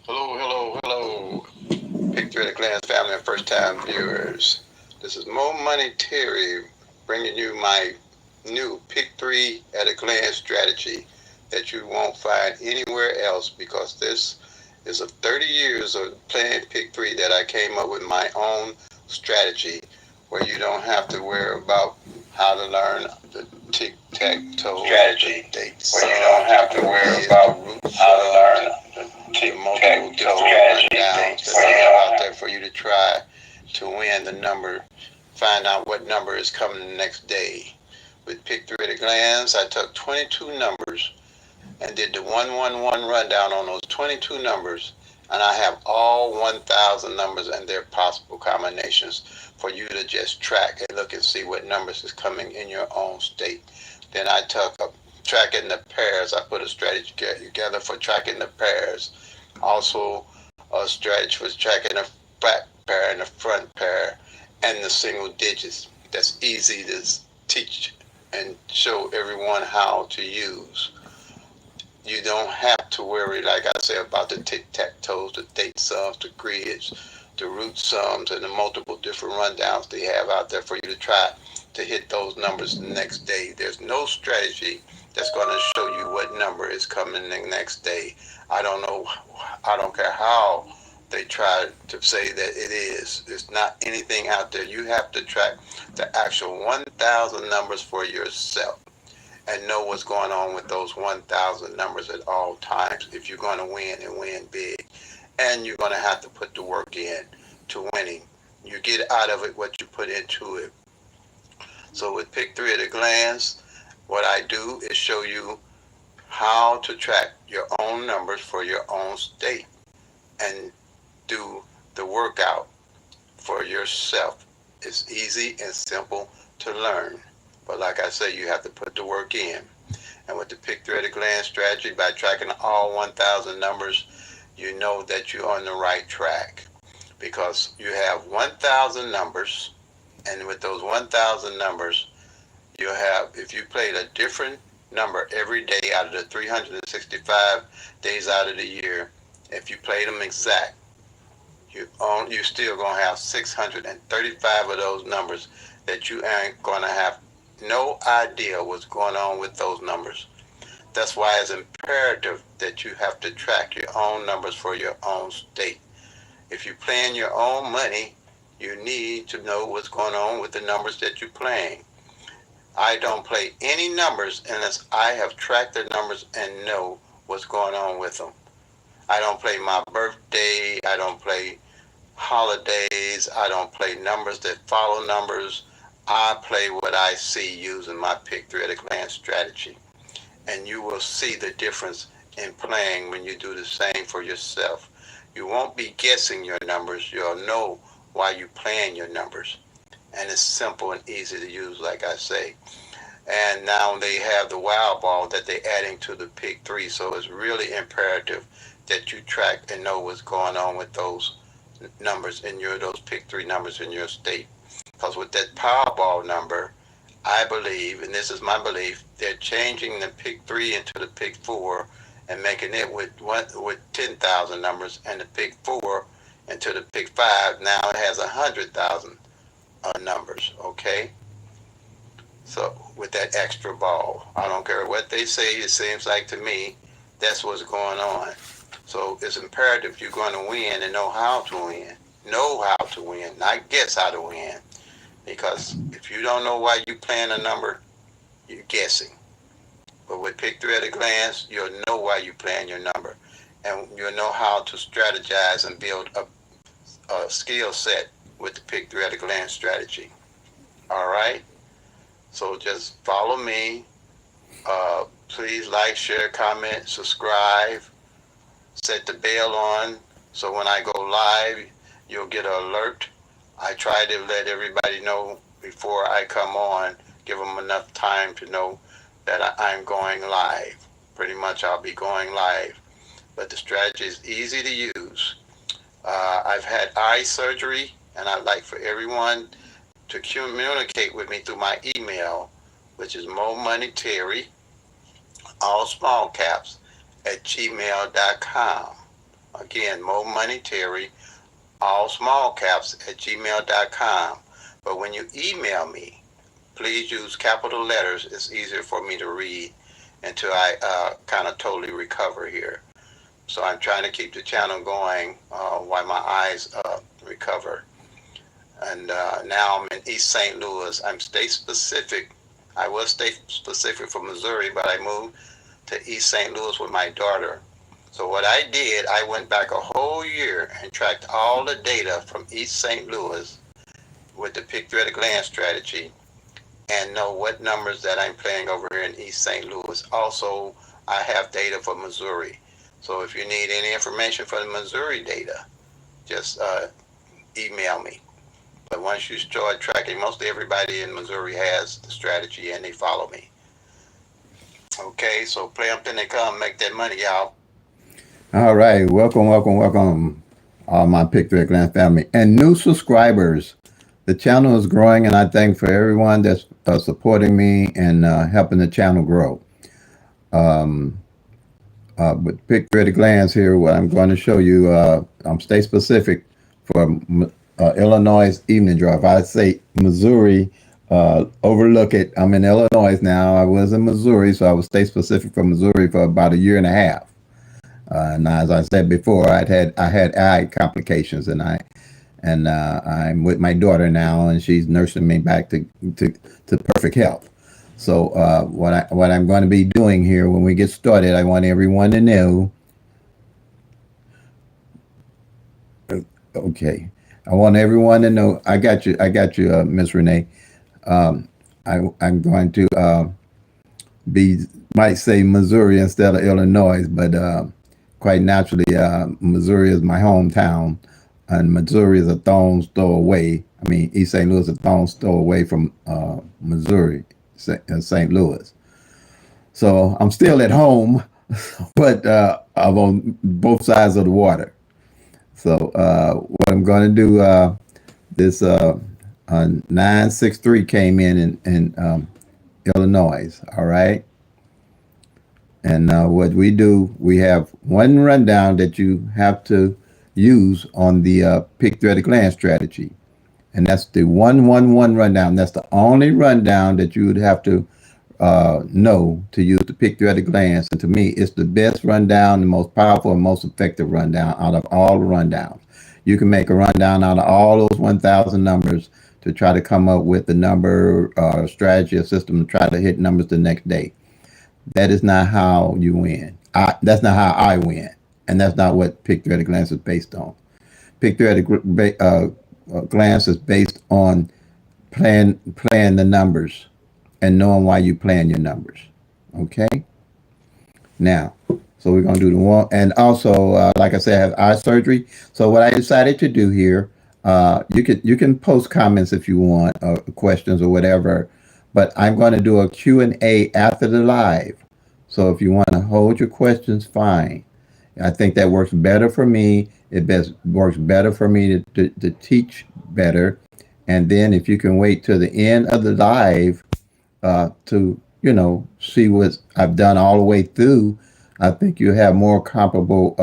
Hello, hello, hello, PICK-3 at a Glance family and first-time viewers. This is Mo Money Terry bringing you my new PICK-3 at a Glance strategy that you won't find anywhere else, because this is of 30 years of playing PICK-3 that I came up with my own strategy, where you don't have to worry about how to learn the tic-tac-toe strategy, where you don't have to worry about how to learn the multiple different rundowns that they have out there for you to try to win the number, find out what number is coming the next day. With PICK-3 at a Glance, I took 22 numbers and did the 111 rundown on those 22 numbers, and I have all 1,000 numbers and their possible combinations for you to just track and look and see what numbers is coming in your own state. Then I took tracking the pairs. I put a strategy together for tracking the pairs. Also, a strategy for tracking the back pair and the front pair and the single digits. That's easy to teach and show everyone how to use. You don't have to worry, like I said, about the tic-tac-toes, the date sums, the grids, the root sums, and the multiple different rundowns they have out there for you to try to hit those numbers the next day. There's no strategy that's going to show you what number is coming the next day. I don't care how they try to say that it is. There's not anything out there. You have to track the actual 1,000 numbers for yourself and know what's going on with those 1,000 numbers at all times if you're going to win and win big. And you're going to have to put the work in to winning. You get out of it what you put into it. So with PICK-3 at a Glance, what I do is show you how to track your own numbers for your own state and do the workout for yourself. It's easy and simple to learn. But like I say, you have to put the work in. And with the PICK-3 at a Glance strategy, by tracking all 1,000 numbers, you know that you're on the right track, because you have 1,000 numbers, and with those 1,000 numbers, you have, if you played a different number every day out of the 365 days out of the year, if you played them exact, you're still going to have 635 of those numbers that you ain't going to have no idea what's going on with those numbers. That's why it's imperative that you have to track your own numbers for your own state. If you're playing your own money, you need to know what's going on with the numbers that you're playing. I don't play any numbers unless I have tracked the numbers and know what's going on with them. I don't play my birthday. I don't play holidays. I don't play numbers that follow numbers. I play what I see using my PICK-3 at a Glance strategy. And you will see the difference in playing when you do the same for yourself. You won't be guessing your numbers. You'll know why you're playing your numbers. And it's simple and easy to use, like I say. And now they have the wild ball that they're adding to the PICK-3. So it's really imperative that you track and know what's going on with those numbers in those PICK-3 numbers in your state. Because with that Powerball number, I believe, and this is my belief, they're changing the PICK-3 into the PICK-4 and making it with 10,000 numbers, and the PICK-4 into the PICK-5. Now it has 100,000 numbers, okay? So with that extra ball, I don't care what they say, it seems like to me that's what's going on. So it's imperative you're going to win and know how to win. Know how to win, not guess how to win. Because if you don't know why you're playing a number, you're guessing. But with Pick 3 at a glance, you'll know why you plan your number. And you'll know how to strategize and build a skill set with the Pick 3 at a glance strategy. All right? So just follow me. Please like, share, comment, subscribe, set the bell on so when I go live, you'll get an alert. I try to let everybody know before I come on, give them enough time to know that I'm going live. Pretty much I'll be going live. But the strategy is easy to use. I've had eye surgery, and I'd like for everyone to communicate with me through my email, which is momoneyterry, all small caps, at gmail.com. Again, momoneyterry, all small caps, at gmail.com. But when you email me, please use capital letters. It's easier for me to read until I kind of totally recover here. So I'm trying to keep the channel going while my eyes recover. And now I'm in East St. Louis. I'm state specific. I was state specific for Missouri, but I moved to East St. Louis with my daughter. So what I did, I went back a whole year and tracked all the data from East St. Louis with the Pick 3 at a glance strategy and know what numbers that I'm playing over here in East St. Louis. Also, I have data for Missouri. So if you need any information for the Missouri data, just email me. But once you start tracking, mostly everybody in Missouri has the strategy and they follow me. Okay, so play them till they come, make that money, y'all. All right, welcome, all my Pick 3 at glance family and new subscribers. The channel is growing, and I thank for everyone that's supporting me and helping the channel grow. But Pick 3 at a glance here, what I'm going to show you, I'm state specific for Illinois evening draw. If I say Missouri, overlook it. I'm in Illinois now. I was in Missouri, so I was state specific for Missouri for about a year and a half. And as I said before, I had eye complications, and I'm with my daughter now, and she's nursing me back to perfect health. So what I'm going to be doing here when we get started, I want everyone to know. Okay, I want everyone to know. I got you, Miss Renee. I'm going to might say Missouri instead of Illinois, but quite naturally, Missouri is my hometown, and Missouri is a stone's throw away. I mean, East St. Louis is a stone's throw away from Missouri, St. Louis. So I'm still at home, but I'm on both sides of the water. So what I'm going to do, this 963 came in Illinois, all right? And what we do, we have one rundown that you have to use on the Pick 3 at a glance strategy. And that's the 111 rundown. That's the only rundown that you would have to know to use the Pick 3 at a glance. And to me, it's the best rundown, the most powerful and most effective rundown out of all the rundowns. You can make a rundown out of all those 1,000 numbers to try to come up with the number, strategy, or system to try to hit numbers the next day. That is not how you win. That's not how I win. And that's not what Pick 3 at a glance is based on. Pick 3 at a glance is based on playing the numbers and knowing why you plan your numbers. Okay? Now, so we're going to do the one. And also, like I said, I have eye surgery. So what I decided to do here, you can post comments if you want, or questions or whatever. But I'm going to do a Q&A after the live. So if you want to hold your questions, fine. I think that works better for me. Works better for me to teach better. And then if you can wait till the end of the live to, see what I've done all the way through, I think you have more comparable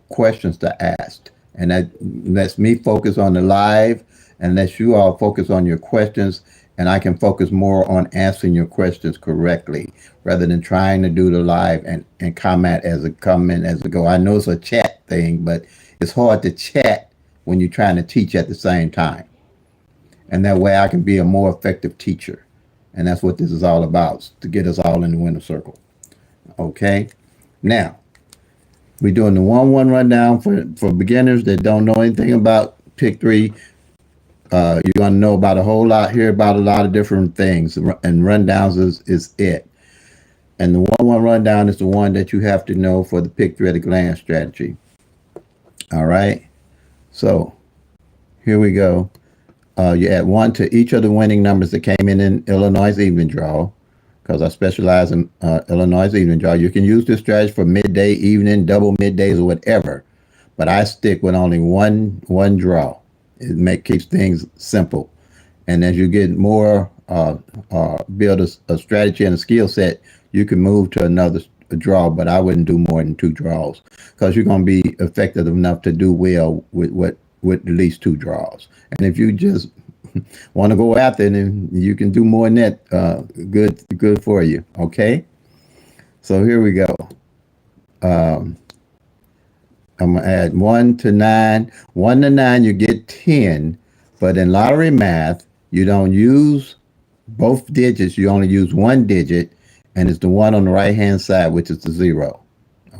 questions to ask. And that lets me focus on the live and lets you all focus on your questions. And I can focus more on answering your questions correctly rather than trying to do the live and comment as it go. I know it's a chat thing, but it's hard to chat when you're trying to teach at the same time. And that way I can be a more effective teacher. And that's what this is all about, to get us all in the winner circle. Okay. Now we're doing the 1-1 rundown for beginners that don't know anything about Pick 3. You're gonna know about a whole lot, hear about a lot of different things, and rundowns is it. And the 1-1 rundown is the one that you have to know for the Pick 3 at a glance strategy. All right. So here we go. You add 1 to each of the winning numbers that came in Illinois' evening draw, because I specialize in Illinois' evening draw. You can use this strategy for midday, evening, double middays, or whatever. But I stick with only one draw. Keeps things simple. And as you get more, build a strategy and a skill set, you can move to another draw. But I wouldn't do more than 2 draws, because you're going to be effective enough to do well with at least 2 draws. And if you just want to go after it, then you can do more than that. Good for you. Okay. So here we go. I'm gonna add 1 to 9. 1 to 9, you get 10. But in lottery math, you don't use both digits. You only use one digit, and it's the one on the right hand side, which is the 0.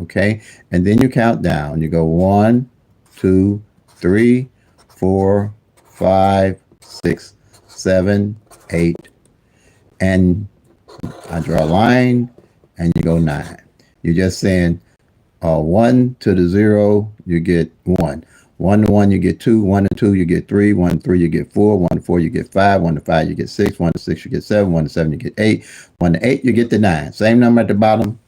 Okay. And then you count down. You go 1, 2, 3, 4, 5, 6, 7, 8, and I draw a line, and you go 9. You're just saying 1 to the 0, you get 1. 1 to 1, you get 2. 1 to 2, you get 3. 1 to 3, you get 4. 1 to 4, you get 5. 1 to 5, you get 6. 1 to 6, you get 7. 1 to 7, you get 8. 1 to 8, you get the 9. Same number at the bottom.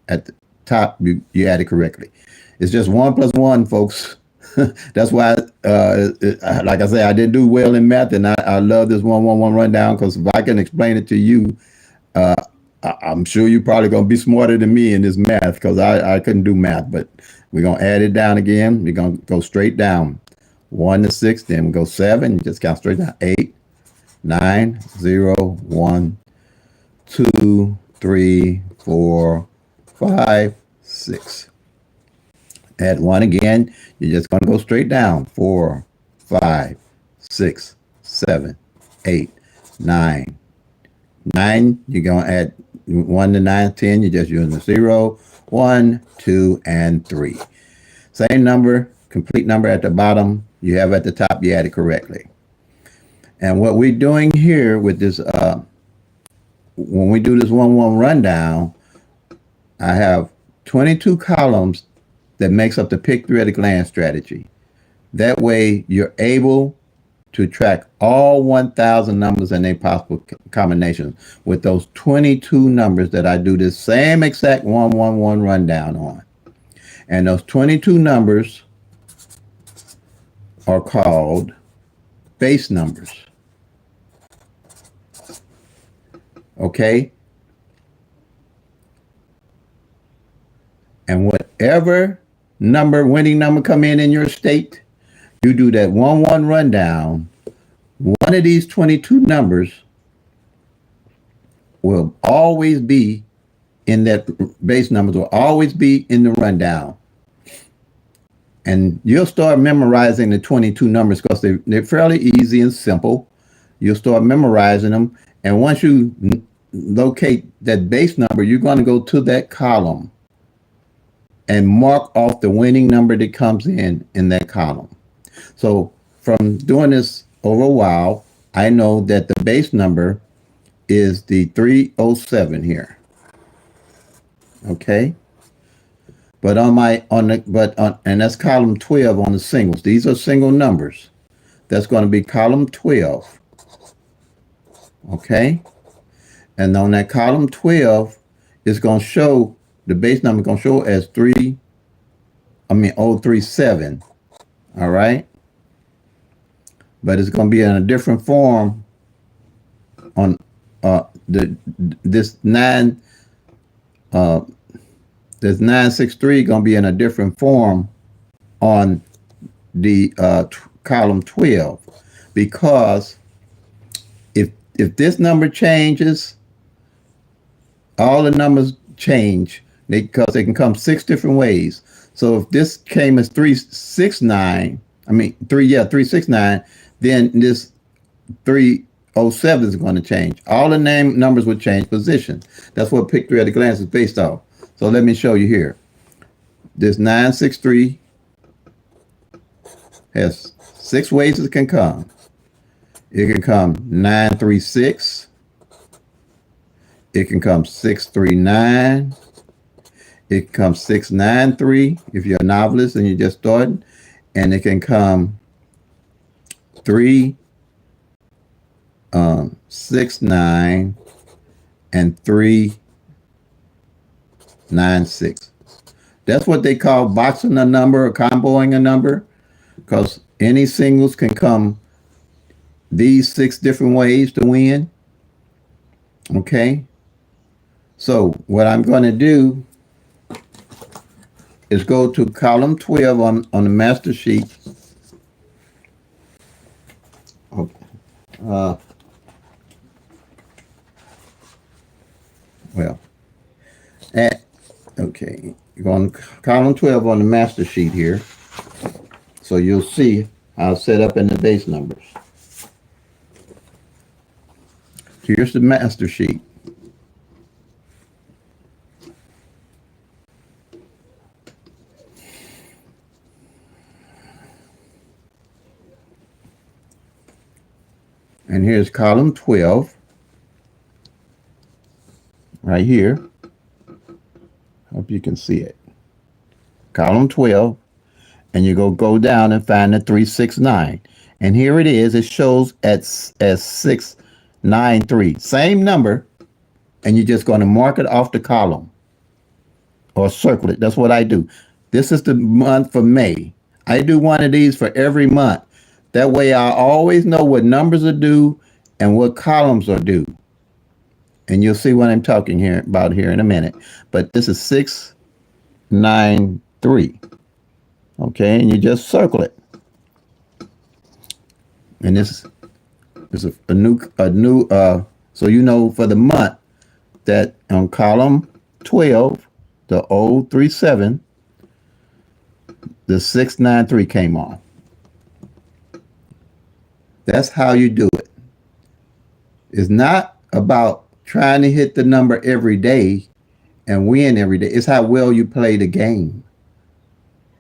At the top, you add it correctly. It's just 1 plus 1, folks. That's why, like I say, I didn't do well in math, and I love this 1-1-1 rundown, because if I can explain it to you, I'm sure you're probably going to be smarter than me in this math, because I couldn't do math. But we're going to add it down again. We're going to go straight down. 1 to 6, then we go 7. You just count straight down. 8, 9, 0, 1, 2, 3, 4, 5, 6. Add 1 again. You're just going to go straight down. 4, 5, 6, 7, 8, 9. 9, you're going to add 1 to 9, 10. You're just using the 0, 1, 2, and 3. Same number, complete number at the bottom. You have at the top, you add it correctly. And what we're doing here with this, when we do this 1-1 rundown, I have 22 columns that makes up the Pick-3 at a glance strategy. That way, you're able to track all 1,000 numbers and their possible combinations with those 22 numbers that I do this same exact 1-1-1 rundown on. And those 22 numbers are called base numbers. Okay? And whatever winning number come in your state, you do that 1-1 rundown. One of these 22 numbers will always be in that base numbers, will always be in the rundown. And you'll start memorizing the 22 numbers, because they're fairly easy and simple. You'll start memorizing them. And once you locate that base number, you're going to go to that column and mark off the winning number that comes in that column. So from doing this over a while, I know that the base number is the 307 here. Okay. But and that's column 12 on the singles. These are single numbers. That's going to be column 12. Okay. And on that column 12, it's going to show, the base number is going to show as 037. All right. But it's going to be in a different form on this 963 going to be in a different form on the column 12, because if this number changes, all the numbers change, because they can come 6 different ways. So if this came as 369, 369, then this 307 is going to change. All the numbers would change position. That's what Pick-3 at a glance is based off. So let me show you here. This 963 has 6 ways it can come. It can come 936. It can come 639. It can come 693 if you're a novelist and you're just starting. And it can come 369 and 396. That's what they call boxing a number or comboing a number, because any singles can come these 6 different ways to win. Okay. So what I'm going to do is go to column 12 on the master sheet. Okay, you're on column 12 on the master sheet here. So you'll see how it's set up in the base numbers. Here's the master sheet. And here's column 12 right here. Hope you can see it. Column 12, and you go down and find the 369. And here it is. It shows as 693. Same number, and you're just going to mark it off the column or circle it. That's what I do. This is the month for May. I do one of these for every month. That way I always know what numbers are due and what columns are due. And you'll see what I'm talking about here in a minute. But this is 693. Okay, and you just circle it. And this is a new so you know for the month that on column 12, the 037, the 693 came on. That's how you do it. It's not about trying to hit the number every day and win every day. It's how well you play the game.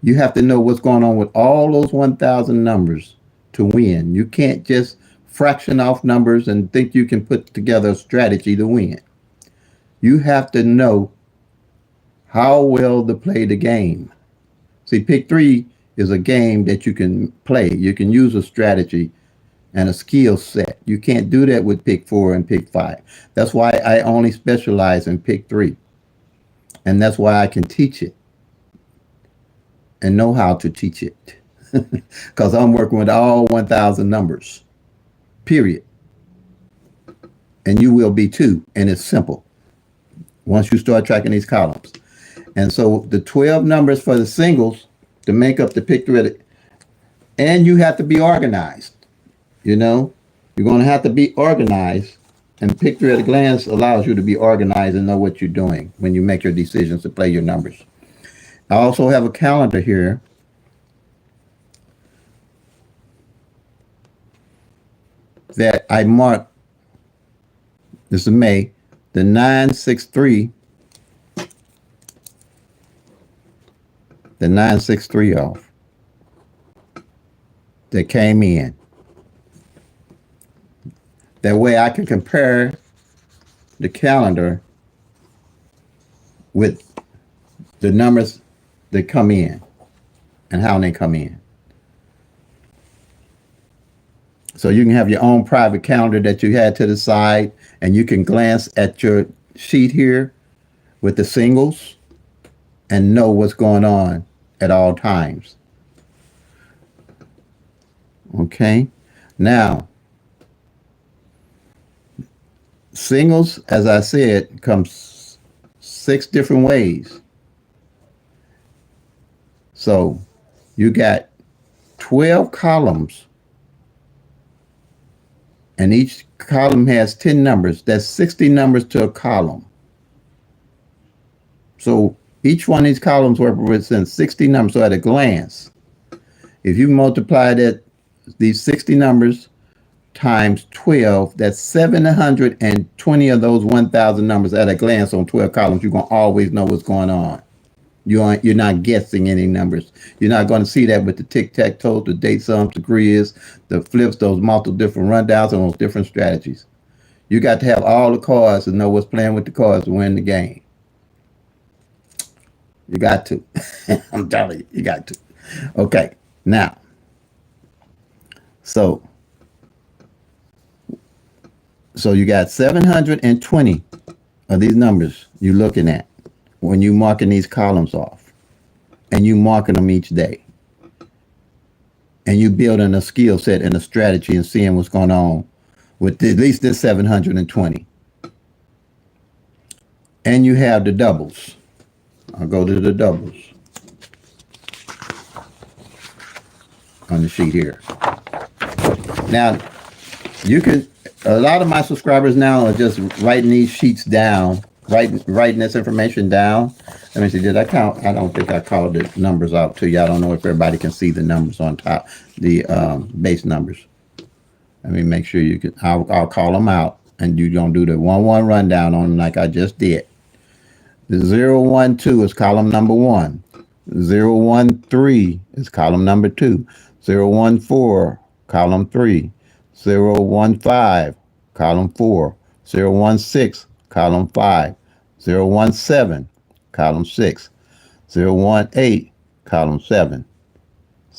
You have to know what's going on with all those 1,000 numbers to win. You can't just fraction off numbers and think you can put together a strategy to win. You have to know how well to play the game. See, PICK-3 is a game that you can play. You can use a strategy and a skill set. You can't do that with PICK-4 and PICK-5. That's why I only specialize in PICK-3. And that's why I can teach it and know how to teach it. Because I'm working with all 1,000 numbers, period. And you will be too. And it's simple once you start tracking these columns. And so the 12 numbers for the singles to make up the PICK-3, and you have to be organized. You know, you're going to have to be organized, and PICK-3 at a glance allows you to be organized and know what you're doing when you make your decisions to play your numbers. I also have a calendar here that I marked. This is May, the 963, off that came in. That way I can compare the calendar with the numbers that come in and how they come in. So you can have your own private calendar that you had to the side, and you can glance at your sheet here with the singles and know what's going on at all times. Okay, now singles, as I said, comes 6 different ways. So you got 12 columns, and each column has 10 numbers. That's 60 numbers to a column. So each one of these columns represents 60 numbers. So at a glance, if you multiply these 60 numbers times 12, that's 720 of those 1,000 numbers at a glance on 12 columns. You're going to always know what's going on. You're not guessing any numbers. You're not going to see that with the tic-tac-toe, the date sums, the grizz, the flips, those multiple different rundowns, and those different strategies. You got to have all the cards and know what's playing with the cards to win the game. You got to. I'm telling you, you got to. Okay, now, so you got 720 of these numbers you're looking at when you marking these columns off, and you marking them each day, and you building a skill set and a strategy and seeing what's going on with at least this 720. And you have the doubles. I'll go to the doubles on the sheet here. Now, you can, a lot of my subscribers now are just writing these sheets down, writing this information down. Let me see, did I count? I don't think I called the numbers out to you. I don't know if everybody can see the numbers on top, the base numbers. Let me make sure you can, I'll call them out, and you're going to do the 1-1 rundown on them like I just did. The 012 is column number 1. 013 is column number 2. 014, column 3. 015, column 4. 016, column 5. 017, column 6. 018, column 7.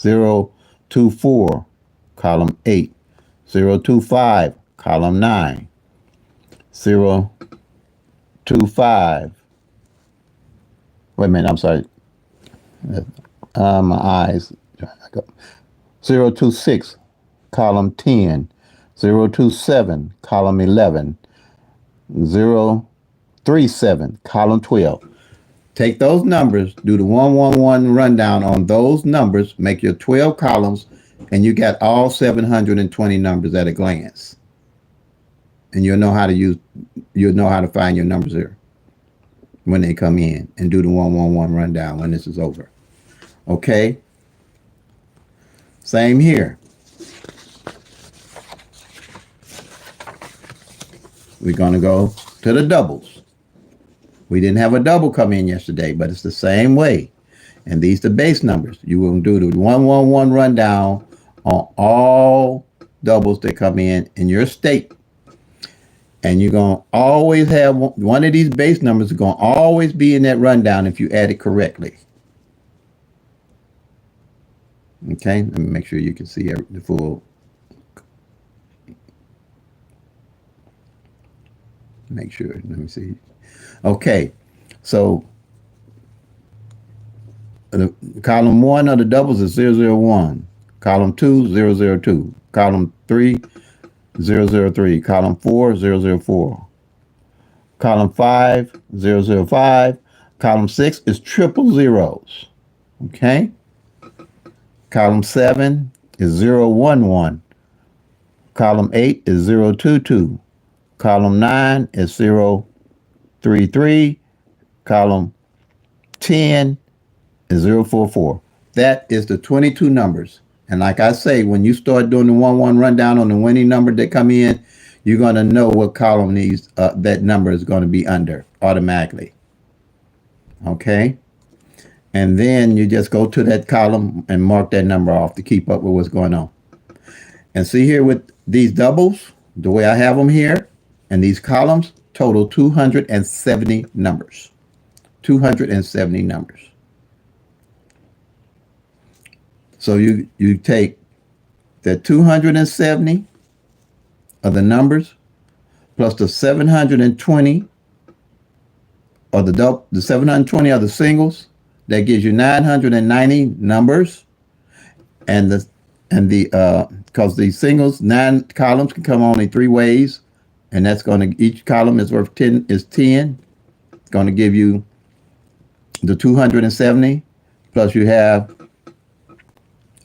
024, column 8. 025, column 9. 025. Wait a minute, I'm sorry. My eyes. 026, column 10. 027, column 11. 037, column 12. Take those numbers, do the 111 rundown on those numbers, make your 12 columns, and you got all 720 numbers at a glance. And you'll know how to find your numbers here when they come in, and do the 111 rundown when this is over. Okay? Same here. We're going to go to the doubles. We didn't have a double come in yesterday, but it's the same way. And these are the base numbers. You will do the 111 rundown on all doubles that come in your state. And you're going to always have one of these base numbers is going to always be in that rundown if you add it correctly. Okay, let me make sure you can see the full. Make sure, let me see. Okay, so the column 1 of the doubles is 001. Column 2, 002. Column 3, 003. Column 4, 004. Column 5, 005. Column 6 is triple zeros. Okay? Column 7 is 011. Column 8 is 022. Column 9 is 033. Column 10 is 044. That is the 22 numbers. And like I say, when you start doing the 1-1 rundown on the winning number that come in, you're going to know what column that number is going to be under automatically. Okay? And then you just go to that column and mark that number off to keep up with what's going on. And see here with these doubles, the way I have them here, and these columns total 270 numbers. 270 numbers. So you take the 270 of the numbers plus the 720 of the 720 of the singles. That gives you 990 numbers, and because these singles, 9 columns can come only 3 ways, and that's going to, each column is worth 10. It's going to give you the 270, plus you have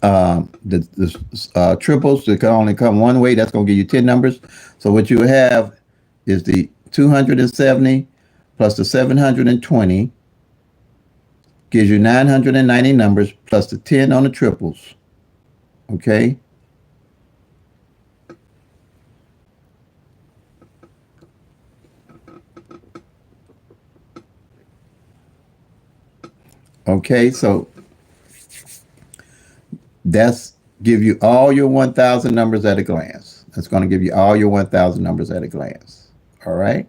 the triples that can only come 1 way. That's going to give you 10 numbers. So what you have is the 270 plus the 720 gives you 990 numbers plus the 10 on the triples. Okay? Okay, so that's give you all your 1,000 numbers at a glance. That's going to give you all your 1,000 numbers at a glance. All right.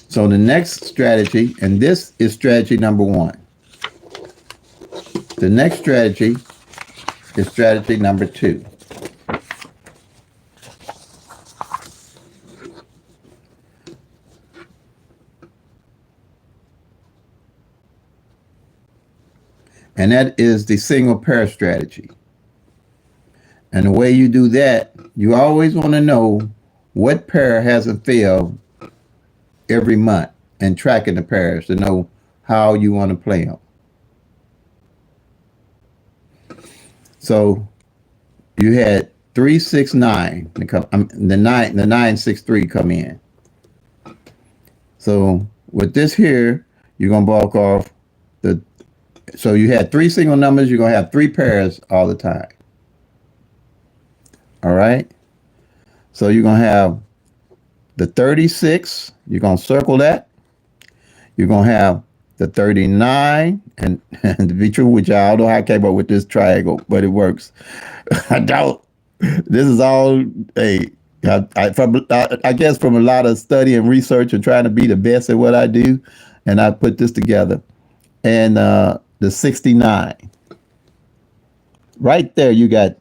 So the next strategy, and this is strategy number one. The next strategy is strategy number two. And that is the single pair strategy. And the way you do that, you always want to know what pair hasn't failed every month and tracking the pairs to know how you want to play them. So you had 369 the 963 come in. So with this here, you're gonna bulk off the. So you had three single numbers. You're gonna have three pairs all the time. All right. So you're gonna have the 36. You're gonna circle that. You're gonna have the 39, and to be true with you, I don't know how I came up with this triangle, but it works. I don't. This is all I guess from a lot of study and research and trying to be the best at what I do, and I put this together. And the 69, right there, you got,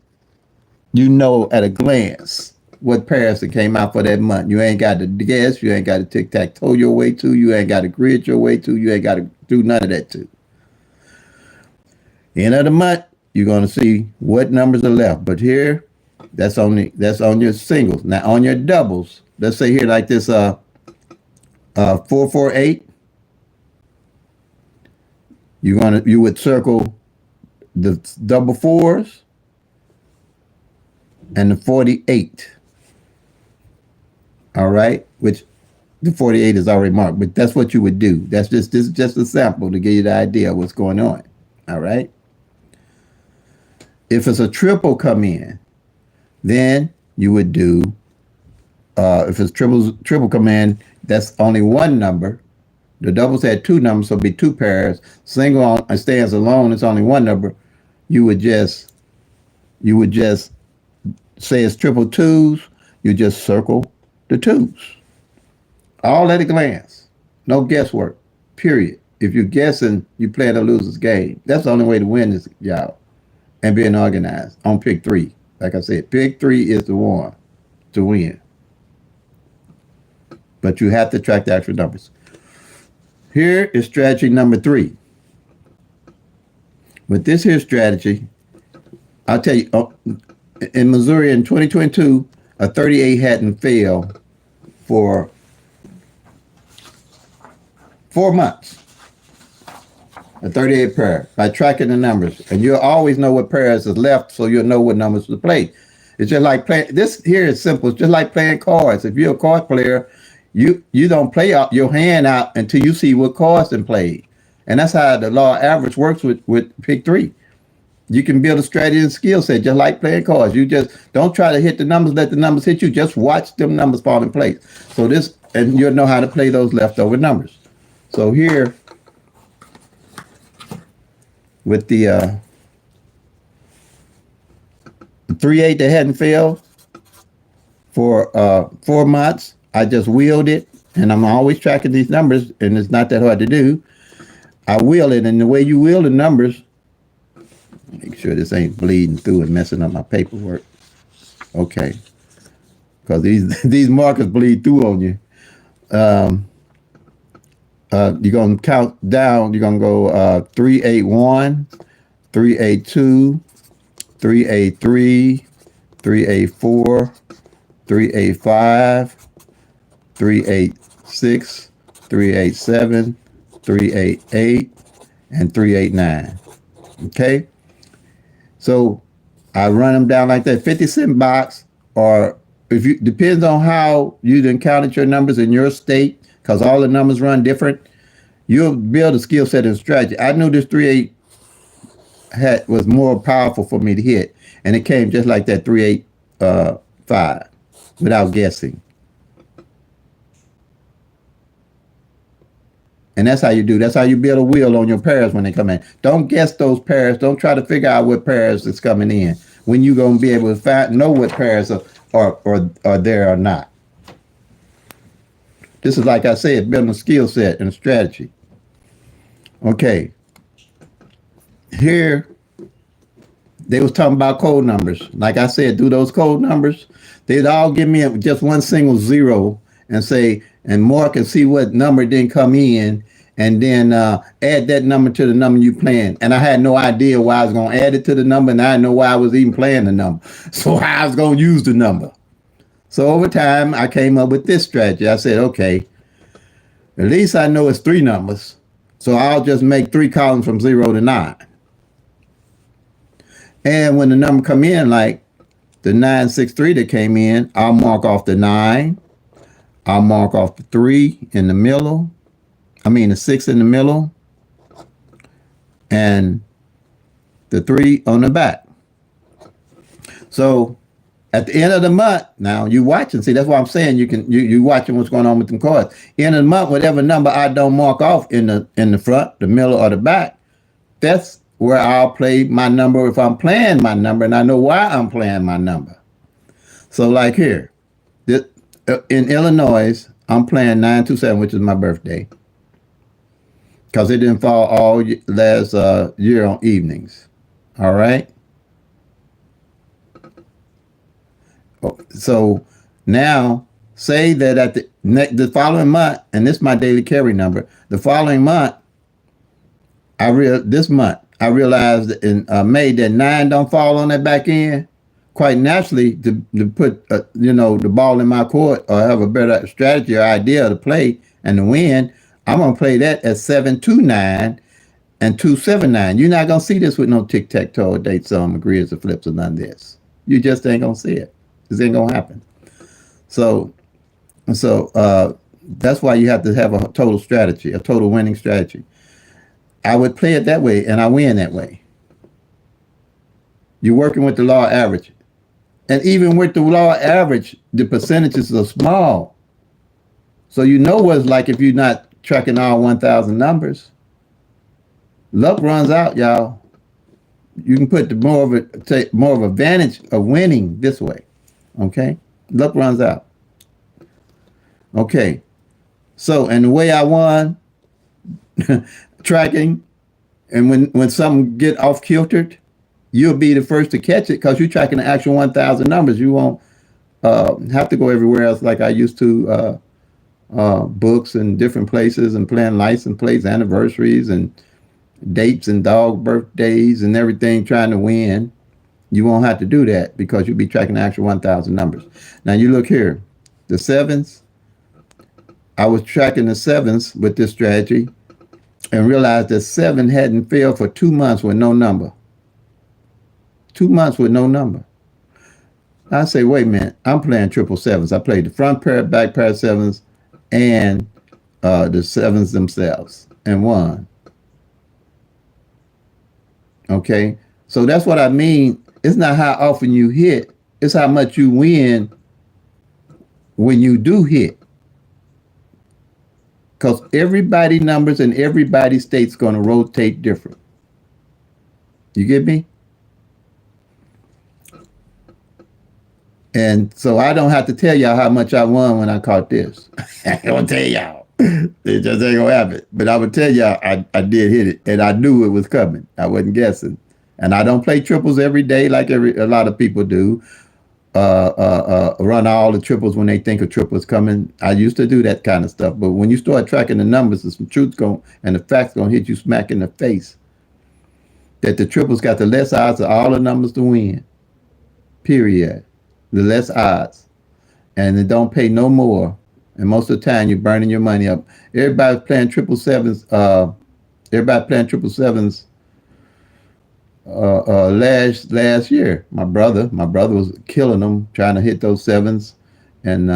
at a glance what pairs that came out for that month. You ain't got to guess. You ain't got to tic-tac-toe your way to. You ain't got to grid your way to. You ain't got to do none of that too. End of the month, you're going to see what numbers are left. But here, that's on your singles. Now on your doubles, let's say here like this 448, you would circle the double fours and the 48. All right, which the 48 is already marked, but that's what you would do. This is just a sample to give you the idea of what's going on. All right. If it's a triple come in, then you would do, if it's triple come in, that's only one number. The doubles had two numbers, so it'd be two pairs. Single stands alone, it's only one number. You would just say it's triple twos, you just circle the twos. All at a glance. No guesswork. Period. If you're guessing, you play a loser's game. That's the only way to win this job. And being organized on PICK-3. Like I said, PICK-3 is the one to win. But you have to track the actual numbers. Here is strategy number 3. With this here strategy, I'll tell you, in Missouri in 2022, a 38 hadn't failed for 4 months. A 38 pair by tracking the numbers. And you'll always know what pairs is left, so you'll know what numbers to play. It's just like playing, this here is simple. It's just like playing cards. If you're a card player, you don't play out your hand out until you see what cards been played. And that's how the law of average works with PICK-3. You can build a strategy and skill set just like playing cards. You just don't try to hit the numbers, let the numbers hit you. Just watch them numbers fall in place. So and you'll know how to play those leftover numbers. So here, with the 3-8 that hadn't failed for 4 months, I just wheeled it, and I'm always tracking these numbers, and it's not that hard to do. I wheel it, and the way you wheel the numbers, make sure this ain't bleeding through and messing up my paperwork. Okay, because these markers bleed through on you. You're going to count down. You're going to go 381, 382, 383, 384, 385, 386, 387, 388, and 389. Okay? So I run them down like that. 50-cent box, or depends on how you done counted your numbers in your state, because all the numbers run different. You'll build a skill set and strategy. I knew this 3-8 was more powerful for me to hit, and it came just like that 3-8-5 without guessing. And that's how you do. That's how you build a wheel on your pairs when they come in. Don't guess those pairs. Don't try to figure out what pairs is coming in. When you gonna be able to know what pairs are there or not. This is like I said, building a skill set and a strategy. Okay. Here they was talking about code numbers. Like I said, do those code numbers. They'd all give me just one single zero and say, and Mark can see what number didn't come in, and then add that number to the number you playing. And I had no idea why I was going to add it to the number, and I didn't know why I was even playing the number. So I was going to use the number. So over time, I came up with this strategy. I said, okay, at least I know it's three numbers. So I'll just make three columns from 0 to 9. And when the number come in, like the 963 that came in, I'll mark off the 9. I'll mark off the 3 in the middle. I mean the 6 in the middle. And the 3 on the back. So at the end of the month, now you watching. See, that's why I'm saying you watching what's going on with them cards. End of the month, whatever number I don't mark off in the front, the middle, or the back, that's where I'll play my number if I'm playing my number, and I know why I'm playing my number. So like here, in Illinois, I'm playing 927, which is my birthday, because it didn't fall all last year on evenings. All right. So now say that at the following month, and this is my daily carry number, the following month, this month, I realized in May that 9 don't fall on that back end. Quite naturally, to put the ball in my court or have a better strategy or idea to play and to win, I'm gonna play that at 729 and 279. You're not gonna see this with no tic-tac-toe, dates, agrees or flips or none of this. You just ain't gonna see it. This ain't gonna happen. So that's why you have to have a total strategy, a total winning strategy. I would play it that way, and I win that way. You're working with the law average. And even with the law average, the percentages are small. So you know what it's like if you're not tracking all 1,000 numbers. Luck runs out, y'all. You can put more of advantage of winning this way. Okay? Luck runs out. Okay. So, and the way I won, tracking, and when something get off kiltered, you'll be the first to catch it because you're tracking the actual 1,000 numbers. You won't have to go everywhere else like I used to, books and different places and playing license plates, anniversaries and dates and dog birthdays and everything trying to win. You won't have to do that because you'll be tracking the actual 1,000 numbers. Now you look here, the sevens. I was tracking the sevens with this strategy and realized that 7 hadn't failed for 2 months with no number. 2 months with no number. I say, wait a minute, I'm playing triple sevens. I played the front pair, back pair of sevens, and the sevens themselves, and won. Okay, so that's what I mean. It's not how often you hit, it's how much you win when you do hit. Because everybody numbers and everybody state's going to rotate different. You get me? And so I don't have to tell y'all how much I won when I caught this. I don't tell y'all. It just ain't gonna happen. But I would tell y'all I did hit it, and I knew it was coming. I wasn't guessing. And I don't play triples every day like a lot of people do. Run all the triples when they think a triple's coming. I used to do that kind of stuff. But when you start tracking the numbers, there's some truth and the facts gonna hit you smack in the face. That the triples got the less odds of all the numbers to win. Period. The less odds. And it don't pay no more. And most of the time you're burning your money up. Everybody's playing triple sevens. Last year. My brother was killing them, trying to hit those sevens, and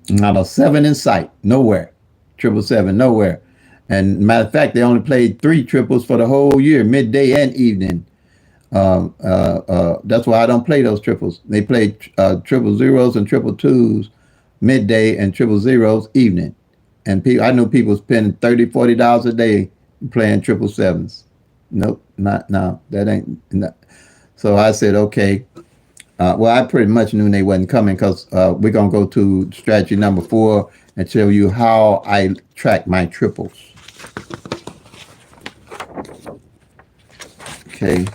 not a 7 in sight, nowhere. 777, nowhere. And matter of fact, they only played 3 triples for the whole year, midday and evening. That's why I don't play those triples. They play triple zeros and triple twos midday and triple zeros evening. And people, I know people spending $30, $40 a day playing triple sevens. Nope, not now. That ain't. Not. So I said, okay. Well, I pretty much knew they wasn't coming because we're gonna go to strategy number 4 and show you how I track my triples. Okay.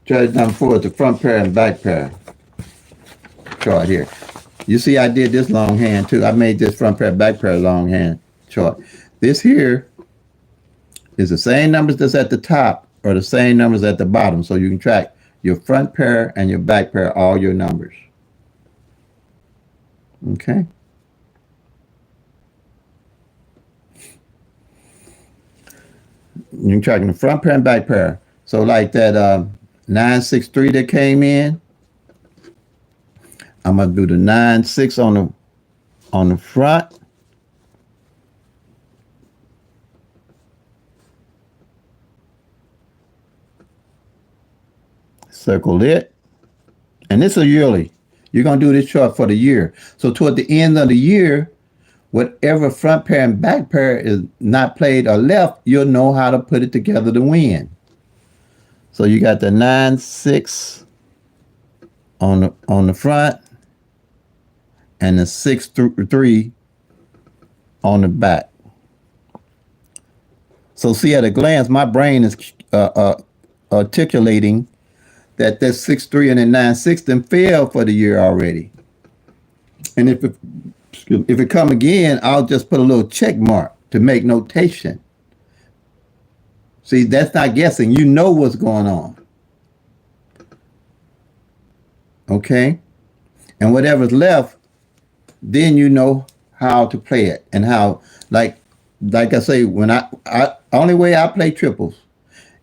Strategy number 4 is the front pair and back pair chart here. You see, I did this long hand too. I made this front pair, back pair long hand chart. This here is the same numbers that's at the top or the same numbers at the bottom. So you can track your front pair and your back pair, all your numbers. Okay. You're tracking the front pair and back pair. So like that 963 that came in, I'm gonna do the 9-6 on the front. Circle it. And this is yearly. You're gonna do this chart for the year. So toward the end of the year, whatever front pair and back pair is not played or left, you'll know how to put it together to win. So you got the 9-6 on the front and the 6-3 on the back. So see, at a glance, my brain is articulating that 6-3 and the 9-6 then fail for the year already. And if it come again, I'll just put a little check mark to make notation. See, that's not guessing. You know what's going on. Okay? And whatever's left, then you know how to play it. And how, like I say, when I only way I play triples,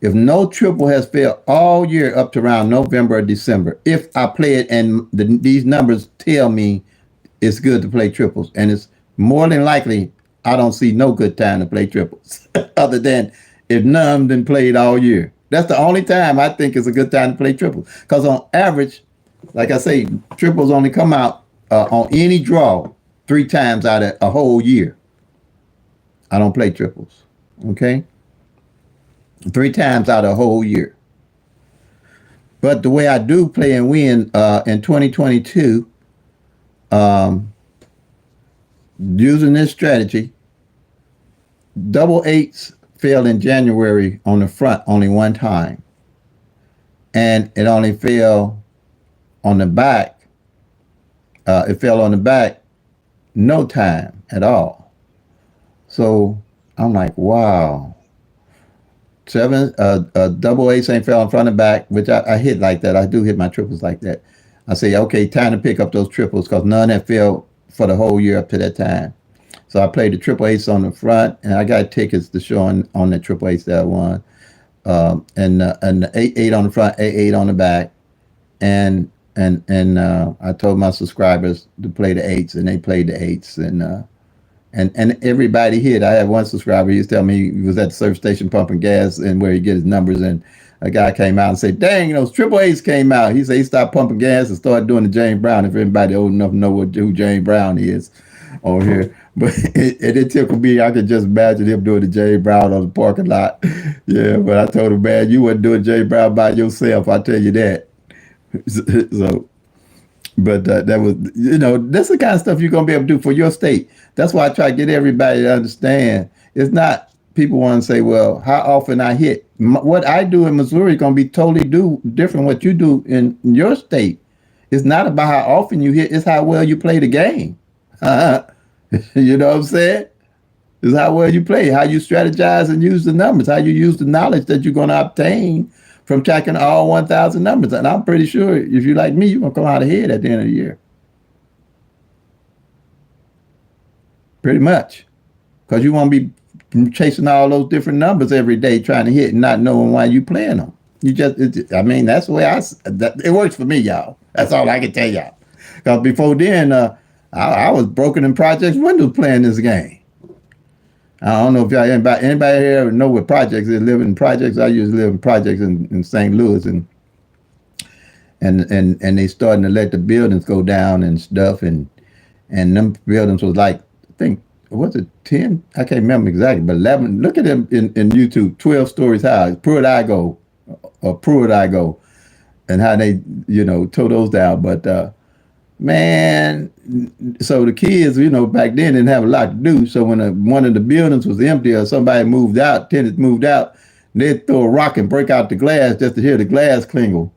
if no triple has failed all year up to around November or December, if I play it and these numbers tell me it's good to play triples, and it's more than likely I don't see no good time to play triples other than if none been played all year. That's the only time I think is a good time to play triples. Because on average, like I say, triples only come out on any draw 3 times out of a whole year. I don't play triples. Okay? 3 times out of a whole year. But the way I do play and win in 2022, using this strategy, double eights failed in January on the front only 1 time. And it only fell on the back. It fell on the back no time at all. So I'm like, wow. Double eights ain't fell in front and back, which I hit like that. I do hit my triples like that. I say, okay, time to pick up those triples because none have failed for the whole year up to that time. So I played the triple eights on the front, and I got tickets to show on the triple eights that I won. And the 8-8 on the front, 8-8 on the back. And I told my subscribers to play the 8s, and they played the 8s. And everybody hit. I had one subscriber, he was telling me he was at the service station pumping gas and where he get his numbers, and a guy came out and said, dang, those triple A's came out. He said he stopped pumping gas and started doing the James Brown, if anybody old enough to know who James Brown is on here. But it tickled me. I could just imagine him doing the James Brown on the parking lot. Yeah, but I told him, man, you wouldn't do a James Brown by yourself, I tell you that. So, but that was, that's the kind of stuff you're going to be able to do for your state. That's why I try to get everybody to understand. It's not, people want to say, well, how often I hit. What I do in Missouri is going to be totally different what you do in your state. It's not about how often you hit, it's how well you play the game. You know what I'm saying? It's how well you play, how you strategize and use the numbers, how you use the knowledge that you're going to obtain from tracking all 1,000 numbers. And I'm pretty sure if you're like me, you're going to come out ahead at the end of the year. Pretty much. Because you won't be chasing all those different numbers every day trying to hit and not knowing why you playing them. That's the way it works for me, y'all. That's all I can tell y'all. Because before then, I was broken in Projects Windows playing this game. I don't know if anybody here know what projects is, living in projects. I used to live in projects in St. Louis, and they starting to let the buildings go down and stuff, and and them buildings was like, I think, was it 10? I can't remember exactly, but 11. Look at them in YouTube, 12 stories high. Pruitt I go, or Pruitt I go, and how they, tore those down. But man, so the kids, back then didn't have a lot to do. So when one of the buildings was empty or somebody moved out, tenants moved out, they'd throw a rock and break out the glass just to hear the glass clingle.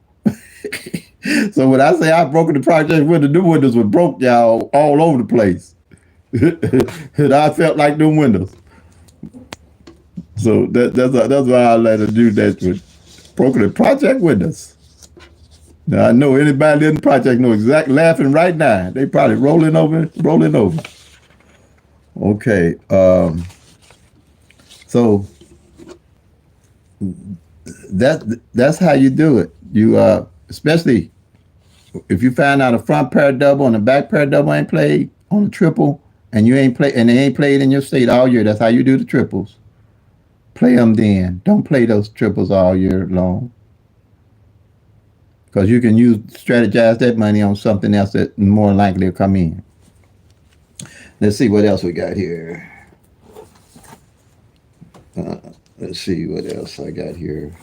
So when I say I broke the project window, the windows were broke, y'all, all over the place. And I felt like them windows. So that's why I let her do that with broken the project windows. Now I know anybody in the project know exactly laughing right now. They probably rolling over, rolling over. Okay. So that's how you do it. You especially if you find out a front pair double and a back pair double ain't played on a triple, and you ain't play and they ain't played in your state all year. That's how you do the triples. Play them then. Don't play those triples all year long, because you can strategize that money on something else that more likely to come in. Let's see what else we got here. Let's see what else I got here.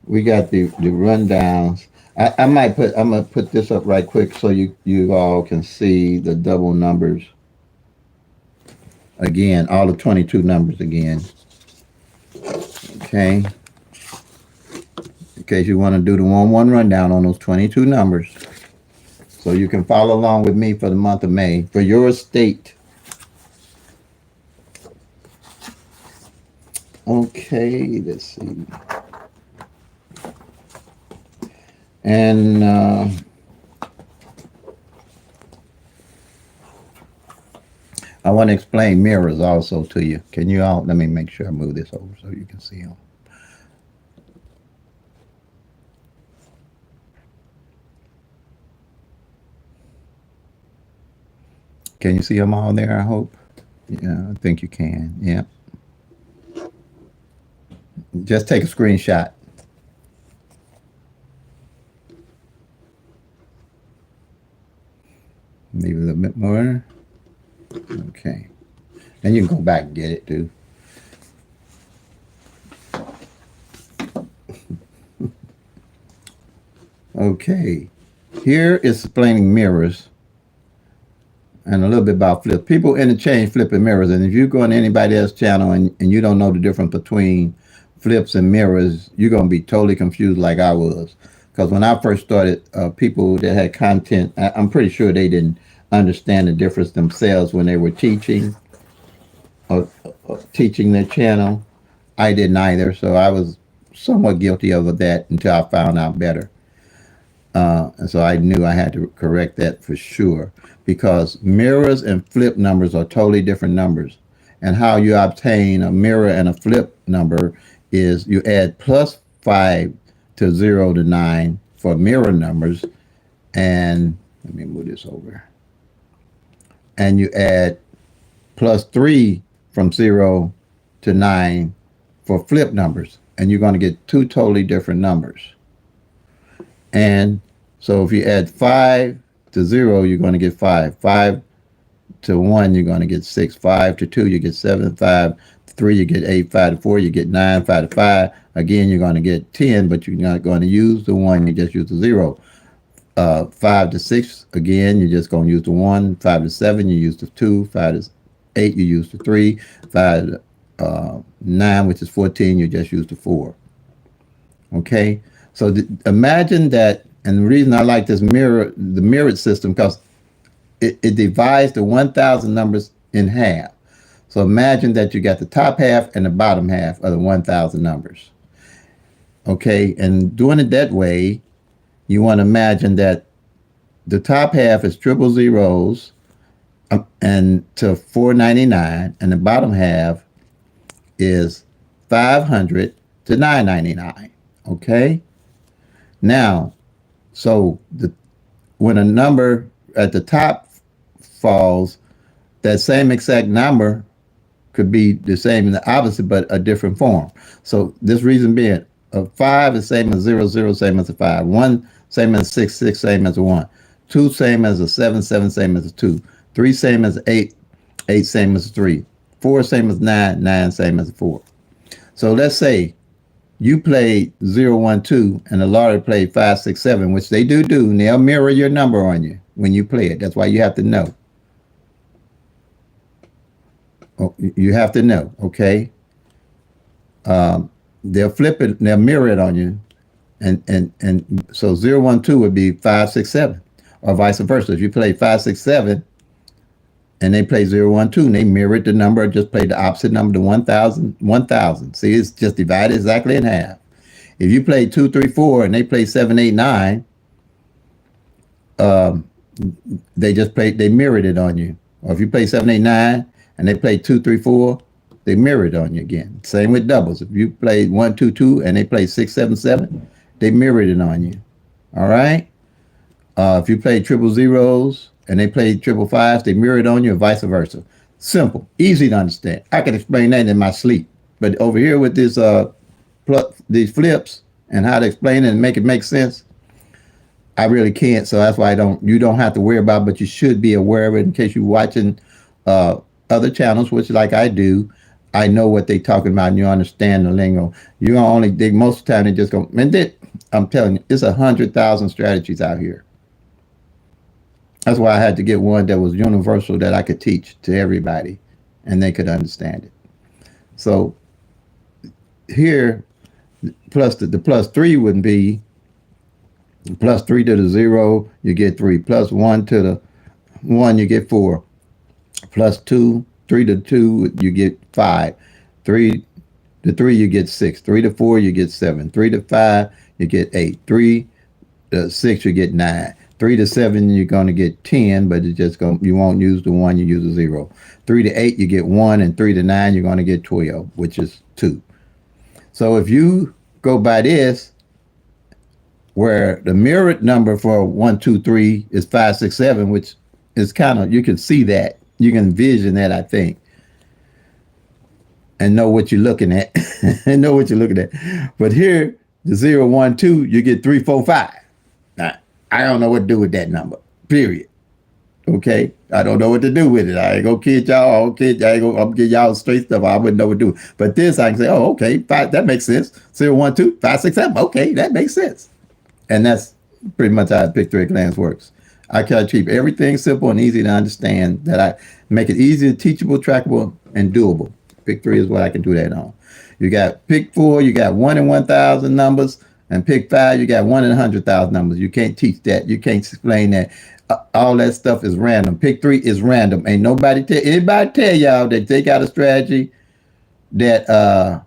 We got the rundowns. I'm gonna put this up right quick so you all can see the double numbers again, all the 22 numbers again. Okay. In case you want to do the 1-1 rundown on those 22 numbers, so you can follow along with me for the month of May for your state. Okay, let's see. And I want to explain mirrors also to you. Can you all, let me make sure I move this over so you can see them. Can you see them all there, I hope? Yeah, I think you can. Yeah. Just take a screenshot. Leave a little bit more. Okay. And you can go back and get it too. Okay. Here is explaining mirrors and a little bit about flip. People interchange flip and mirrors. And if you go on anybody else's channel and you don't know the difference between flips and mirrors, you're going to be totally confused like I was. Because when I first started, people that had content, I'm pretty sure they didn't understand the difference themselves when they were teaching or teaching their channel. I didn't either, so I was somewhat guilty of that until I found out better. And so I knew I had to correct that for sure, because mirrors and flip numbers are totally different numbers. And how you obtain a mirror and a flip number is you add +5 to 0 to 9 for mirror numbers, and let me move this over. And you add +3 from 0 to 9 for flip numbers, and you're going to get two totally different numbers. And so if you add 5 to 0, you're going to get 5. 5 to 1, you're going to get 6. 5 to 2, you get 7. 5 to 3, you get 8. 5 to 4, you get 9. 5 to 5, again, you're going to get 10, but you're not going to use the 1, you just use the 0. 5 to 6, again, you're just going to use the 1. 5 to 7, you use the 2. 5 to 8, you use the 3. 5 to 9, which is 14, you just use the 4. Okay? So imagine that, and the reason I like this the mirrored system, because it divides the 1,000 numbers in half. So imagine that you got the top half and the bottom half of the 1,000 numbers. Okay, and doing it that way, you want to imagine that the top half is triple zeros and to 499, and the bottom half is 500 to 999. Okay. Now, so when a number at the top falls, that same exact number could be the same in the opposite, but a different form. So this reason being, a 5 is same as 0, 0 same as a 5. 1 same as 6, 6, same as a 1. 2, same as a 7, 7, same as a 2. 3, same as 8, 8, same as a 3. 4, same as 9, 9, same as a 4. So let's say you played 0, 1, 2, and the lottery played 5, 6, 7, which they do, and they'll mirror your number on you when you play it. That's why you have to know. Oh, you have to know, okay? They'll flip it, they'll mirror it on you. And so 0, 1, 2 would be 5, 6, 7, or vice versa. If you play 5, 6, 7, and they play 0, 1, 2, and they mirrored the number, just play the opposite number to 1,000, 1,000. See, it's just divided exactly in half. If you play 2, 3, 4, and they play 7, 8, 9, they mirrored it on you. Or if you play 7, 8, 9, and they play 2, 3, 4, they mirrored on you again. Same with doubles. If you play 1, 2, 2, and they play 6, 7, 7, they mirrored it on you. All right? If you play triple zeros and they play triple fives, they mirrored on you, and vice versa. Simple, easy to understand. I can explain that in my sleep. But over here with this these flips and how to explain it and make it make sense, I really can't. So that's why you don't have to worry about it, but you should be aware of it in case you're watching other channels, which like I do. I know what they're talking about, and you understand the lingo. You only dig most of the time. They just go, and I'm telling you, it's 100,000 strategies out here. That's why I had to get one that was universal that I could teach to everybody, and they could understand it. So here, plus the plus 3 would be plus 3 to the 0, you get 3. Plus 1 to the 1, you get 4. Plus 2. 3 to 2, you get 5. 3 to 3, you get 6. 3 to 4, you get 7. 3 to 5, you get 8. 3 to 6, you get 9. 3 to 7, you're going to get 10, but you won't use the 1, you use a 0. 3 to 8, you get 1, and 3 to 9, you're going to get 12, which is 2. So if you go by this, where the mirrored number for 1, 2, 3 is 5, 6, 7, which is kind of, you can see that. You can envision that, I think, and know what you're looking at. And know what you're looking at. But here, the 0, 1, 2, you get 3, 4, 5. Now, I don't know what to do with that number, period. Okay? I don't know what to do with it. I ain't gonna kid y'all. I'm gonna give y'all straight stuff. I wouldn't know what to do. But this, I can say, oh, okay, 5, that makes sense. 0, 1, 2, 5, 6, 7. Okay, that makes sense. And that's pretty much how PICK-3 glance works. I try to keep everything simple and easy to understand, that I make it easy, teachable, trackable, and doable. PICK-3 is what I can do that on. You got PICK-4, you got 1 in 1,000 numbers, and PICK-5, you got 1 in 100,000 numbers. You can't teach that. You can't explain that. All that stuff is random. PICK-3 is random. Ain't anybody tell y'all that they got a strategy that a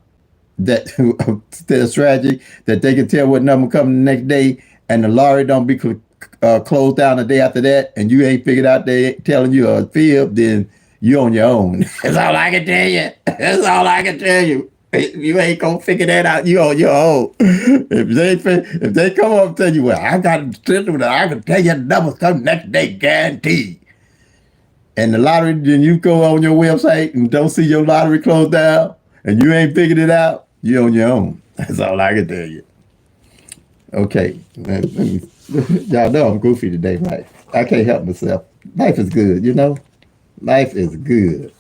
strategy that they can tell what number coming the next day, and the lottery don't be closed down the day after that, and you ain't figured out they telling you a fib, then you on your own. That's all I can tell you. That's all I can tell you. You ain't gonna figure that out. You on your own. If they come up and tell you, well, I got a system that I can tell you the numbers come next day, guaranteed. And the lottery, then you go on your website and don't see your lottery closed down, and you ain't figured it out, you on your own. That's all I can tell you. Okay. Y'all know I'm goofy today, right? I can't help myself. Life is good, you know? Life is good.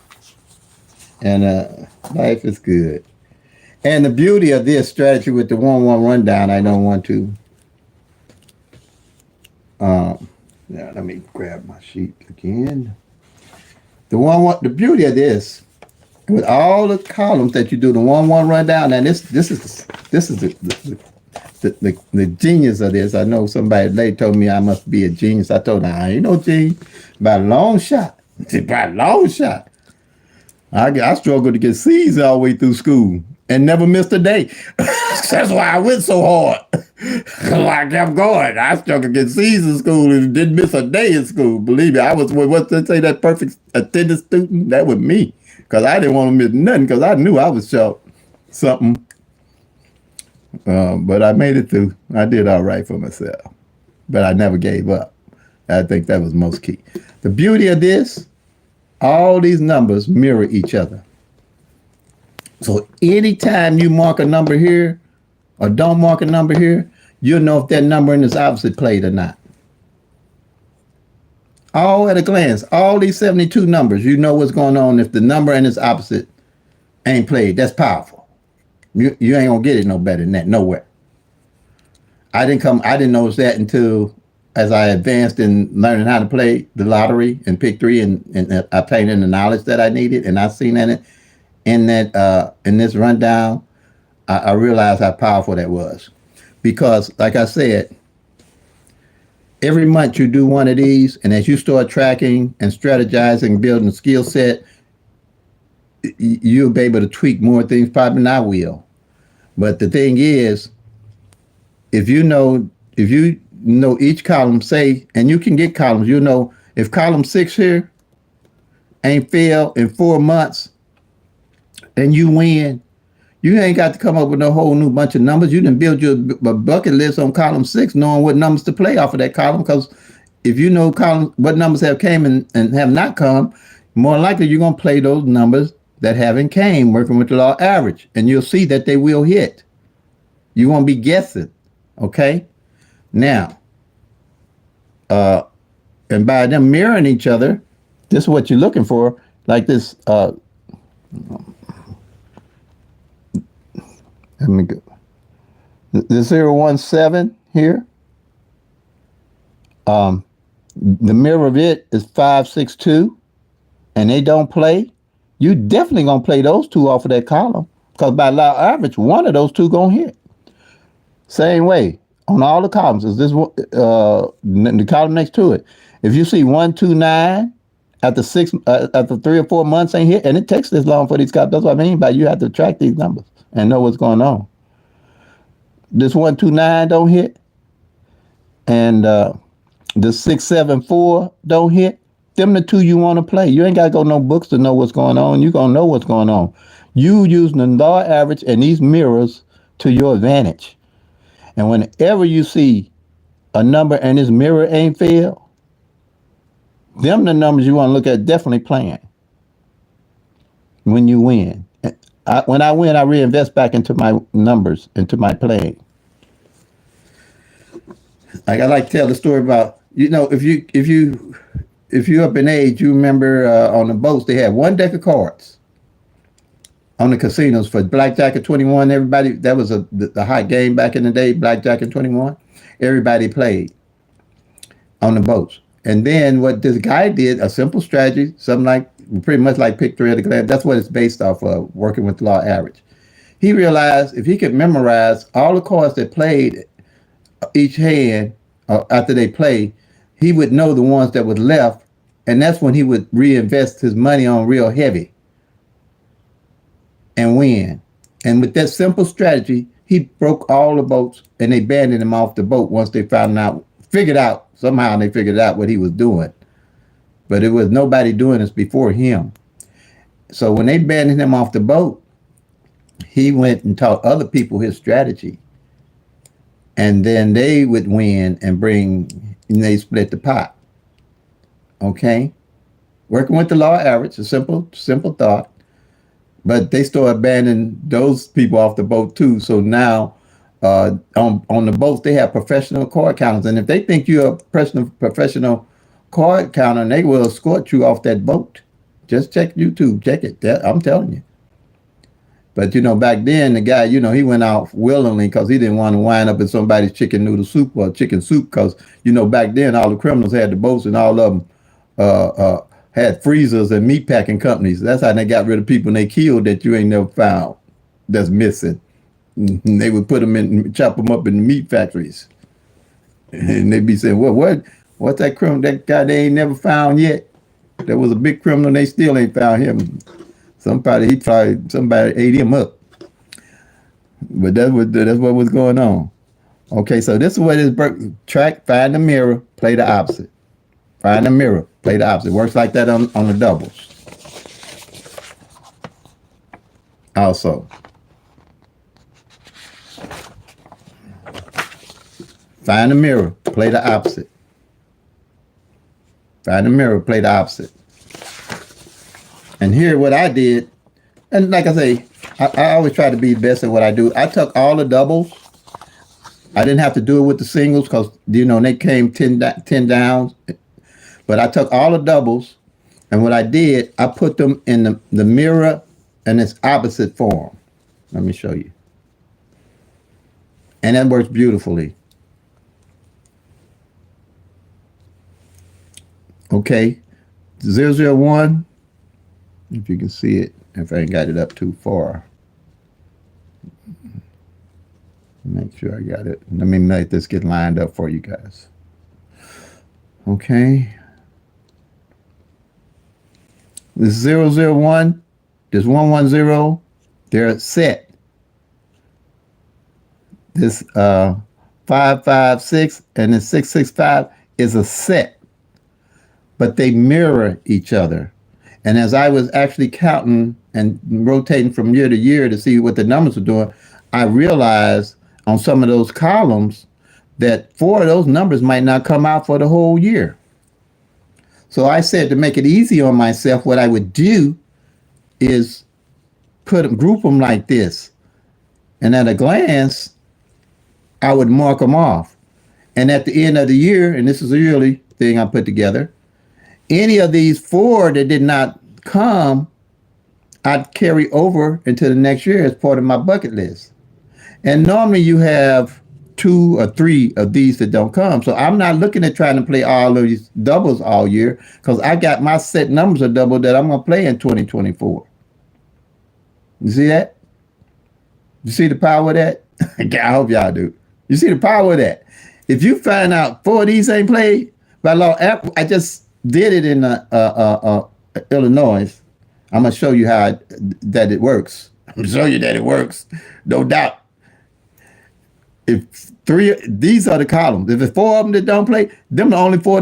And life is good. And the beauty of this strategy with the 1-1 rundown, I don't want to. Now let me grab my sheet again. The beauty of this, with all the columns that you do, the 1-1 rundown, and this is the genius of this. I know somebody later told me I must be a genius. I told them I ain't no genius, by a long shot. By a long shot. I struggled to get C's all the way through school and never missed a day. That's why I went so hard. I kept going. I struggled to get C's in school and didn't miss a day in school. Believe me, I was, what's they say, that perfect attendance student? That was me. Because I didn't want to miss nothing, because I knew I was short something. But I made it through. I did all right for myself. But I never gave up. I think that was most key. The beauty of this, all these numbers mirror each other. So anytime you mark a number here or don't mark a number here, you'll know if that number in its opposite played or not. All at a glance, all these 72 numbers, you know what's going on if the number and its opposite ain't played. That's powerful. You ain't gonna get it no better than that, nowhere. I didn't notice that until as I advanced in learning how to play the lottery and pick three and obtaining the knowledge that I needed. And I seen that in this rundown, I realized how powerful that was. Because like I said, every month you do one of these, and as you start tracking and strategizing, building a skill set, you'll be able to tweak more things probably than I will. But the thing is, if you know each column, say, and you can get columns, you know if column 6 here ain't failed in 4 months and you win, you ain't got to come up with a whole new bunch of numbers. You done build your bucket list on column 6, knowing what numbers to play off of that column. Because if you know what numbers have came and have not come, more likely you're gonna play those numbers that haven't came, working with the law average, and you'll see that they will hit. You won't be guessing. Okay. Now, and by them mirroring each other, this is what you're looking for. Like this. Let me go. The 017 here. The mirror of it is 562, and they don't play. You definitely gonna play those two off of that column, because by law average, one of those two gonna hit. Same way on all the columns. Is this the column next to it? If you see 129 after 3 or 4 months ain't hit, and it takes this long for these columns. That's what I mean by you have to track these numbers and know what's going on. This 129 don't hit, and the 674 don't hit. Them the two you want to play. You ain't got to go no books to know what's going on. You gonna know what's going on. You using the law average and these mirrors to your advantage. And whenever you see a number and this mirror ain't failed, them the numbers you want to look at definitely playing when you win. When I win, I reinvest back into my numbers, into my playing. Like I like to tell the story about, if you up in age, you remember on the boats they had one deck of cards on the casinos for blackjack at 21. Everybody, that was the hot game back in the day, blackjack at 21. Everybody played on the boats. And then what this guy did, a simple strategy, something like pretty much like PICK-3 at a glance. That's what it's based off of, working with law average. He realized if he could memorize all the cards that played each hand after they played, he would know the ones that was left, and that's when he would reinvest his money on real heavy and win. And with that simple strategy, he broke all the boats, and they abandoned him off the boat once they figured out what he was doing. But it was nobody doing this before him. So when they abandoned him off the boat, he went and taught other people his strategy. And then they would win and they split the pot. Okay? Working with the law average, a simple thought. But they started abandoning those people off the boat too. So now on the boats, they have professional card counters. And if they think you're a professional card counter, they will escort you off that boat. Just check YouTube. Check it. I'm telling you. But, back then, the guy, he went out willingly because he didn't want to wind up in somebody's chicken noodle soup or chicken soup because, back then, all the criminals had the boats and all of them had freezers and meat packing companies. That's how they got rid of people and they killed that you ain't never found that's missing. And they would chop them up in the meat factories. And they'd be saying, well, what's that criminal, that guy they ain't never found yet? There was a big criminal and they still ain't found him. Somebody ate him up. But that's what was going on. Okay, so this is what is track, find the mirror, play the opposite. Find the mirror, play the opposite. Works like that on the doubles. Also. Find the mirror, play the opposite. Find the mirror, play the opposite. And here what I did, and like I say, I always try to be best at what I do. I took all the doubles I didn't have to do it with the singles because, they came 10 downs. But I took all the doubles, and what I did, I put them in the mirror in its opposite form. Let me show you. And that works beautifully. Okay. 001, if you can see it, if I ain't got it up too far. Make sure I got it. Let me make this get lined up for you guys. Okay. This 001, this 110, they're set. This 556 and this 665 is a set, but they mirror each other. And as I was actually counting and rotating from year to year to see what the numbers were doing, I realized on some of those columns that 4 of those numbers might not come out for the whole year. So I said, to make it easy on myself, what I would do is group them like this. And at a glance, I would mark them off. And at the end of the year, and this is a yearly thing I put together, any of these 4 that did not come, I'd carry over into the next year as part of my bucket list. And normally you have 2 or 3 of these that don't come. So I'm not looking at trying to play all of these doubles all year, because I got my set numbers of double that I'm going to play in 2024. You see that? You see the power of that? I hope y'all do. You see the power of that? If you find out 4 of these ain't played, by law, I just did it in Illinois. I'm going to show you that it works. I'm going to show you that it works. No doubt. If 3, these are the columns. If it's 4 of them that don't play, them the only 4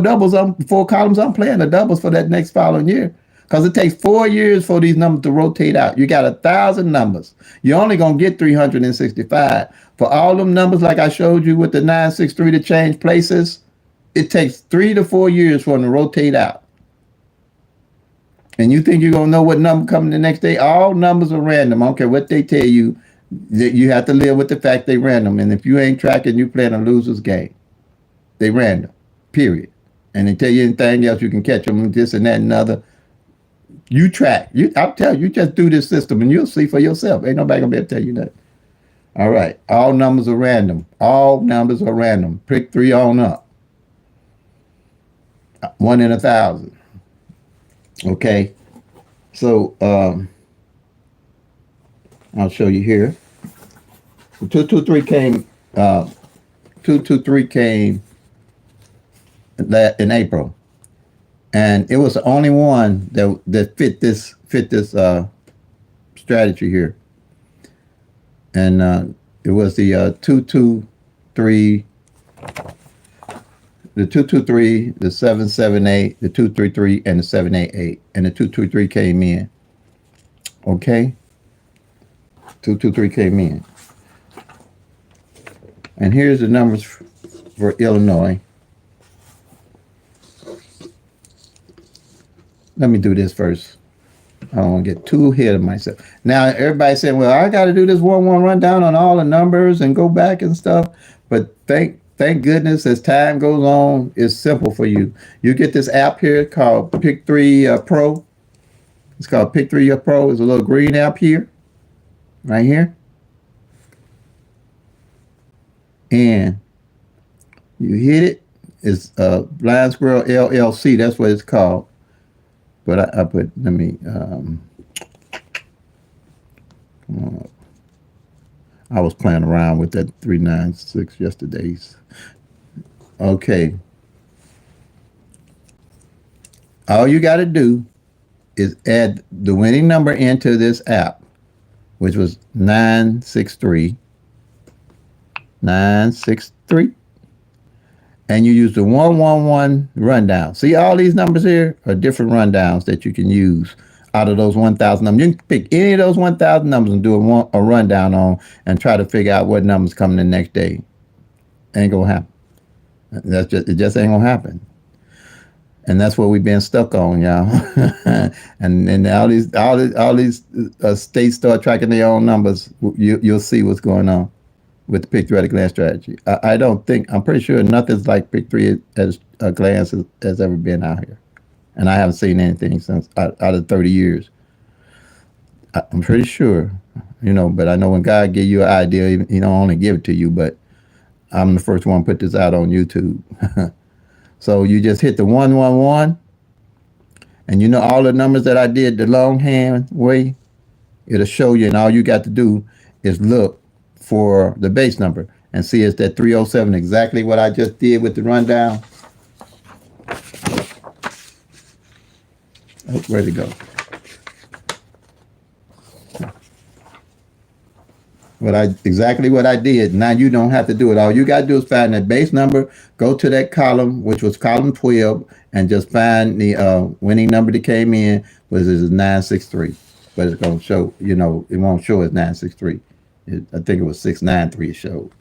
columns I'm playing the doubles for that next following year. Because it takes 4 years for these numbers to rotate out. You got 1,000 numbers. You're only going to get 365. For all them numbers, like I showed you with the 963 to change places, it takes 3 to 4 years for them to rotate out. And you think you're going to know what number coming the next day? All numbers are random. I don't care what they tell you. That you have to live with the fact they random. And if you ain't tracking, you playing a loser's game. They random, period. And they tell you anything else, you can catch them, this and that and other. You track. I'll tell you, just do this system and you'll see for yourself. Ain't nobody going to be able to tell you that. All right. All numbers are random. All numbers are random. Pick 3 on up. 1 in 1,000. Okay. So, I'll show you here. 223 came. 223 came in April, and it was the only one that fit this strategy here. And it was the 223, the 223, the 778, the 233, and the 788, and the 223 came in. Okay. 223 came in. And here's the numbers for Illinois. Let me do this first. I don't want to get too ahead of myself. Now, everybody's saying, well, I got to do this 1-1 rundown on all the numbers and go back and stuff. But thank goodness, as time goes on, it's simple for you. You get this app here called PICK-3 Pro. It's called PICK-3 Pro. It's a little green app here. Right here. And you hit it. It's Blind Squirrel LLC. That's what it's called. But I put, let me, come on up. I was playing around with that 396 yesterday's. Okay. All you got to do is add the winning number into this app, which was 963, and you use the 111 rundown. See, all these numbers here are different rundowns that you can use out of those 1,000 numbers. You can pick any of those 1,000 numbers and do a rundown on and try to figure out what numbers coming the next day. Ain't gonna happen. It just ain't gonna happen. And that's what we've been stuck on, y'all. and all these states start tracking their own numbers. You'll see what's going on. with the PICK-3 at a glance strategy. I don't think, I'm pretty sure nothing's like PICK-3 at a glance has ever been out here. And I haven't seen anything since out of 30 years. I'm pretty sure, but I know when God give you an idea, he don't only give it to you, but I'm the first one to put this out on YouTube. So you just hit the 111, and all the numbers that I did the longhand way, it'll show you, and all you got to do is look for the base number and see is that 307 exactly what I just did with the rundown. Oh, where'd it go? Exactly what I did. Now you don't have to do it. All you got to do is find that base number, go to that column, which was column 12, and just find the winning number that came in, which is 963. But it's going to show, it won't show as 963. I think it was 693 it showed.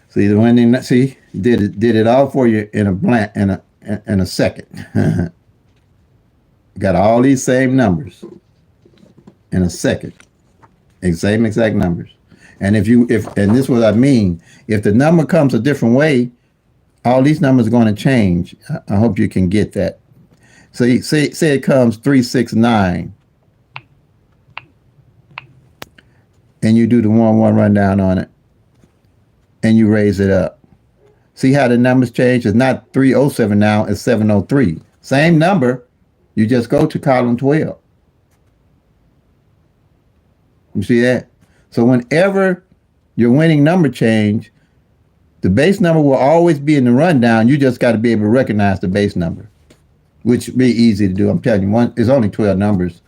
See the winning, did it all for you in a blank, in a second. Got all these same numbers in a second. Same exact numbers. And and this is what I mean, if the number comes a different way, all these numbers are going to change. I hope you can get that. So say it comes 369, and you do the 1-1 rundown on it, and you raise it up. See how the numbers change? It's not 307 now, it's 703. Same number, you just go to column 12. You see that? So whenever your winning number change, the base number will always be in the rundown. You just got to be able to recognize the base number, which would be easy to do. I'm telling you, it's only 12 numbers.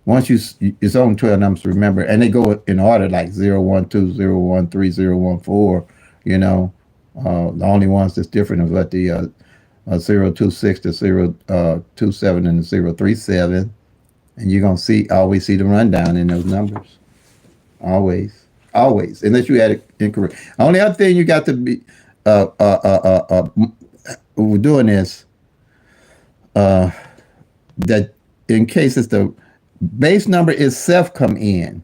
It's only 12 numbers to remember, and they go in order like 012, 013, 014. The only ones that's different is what the 026 to 027 and the 037, and you're gonna always see the rundown in those numbers. Always, unless you had it incorrect. Only other thing you got to be doing is that in case it's the base number itself come in,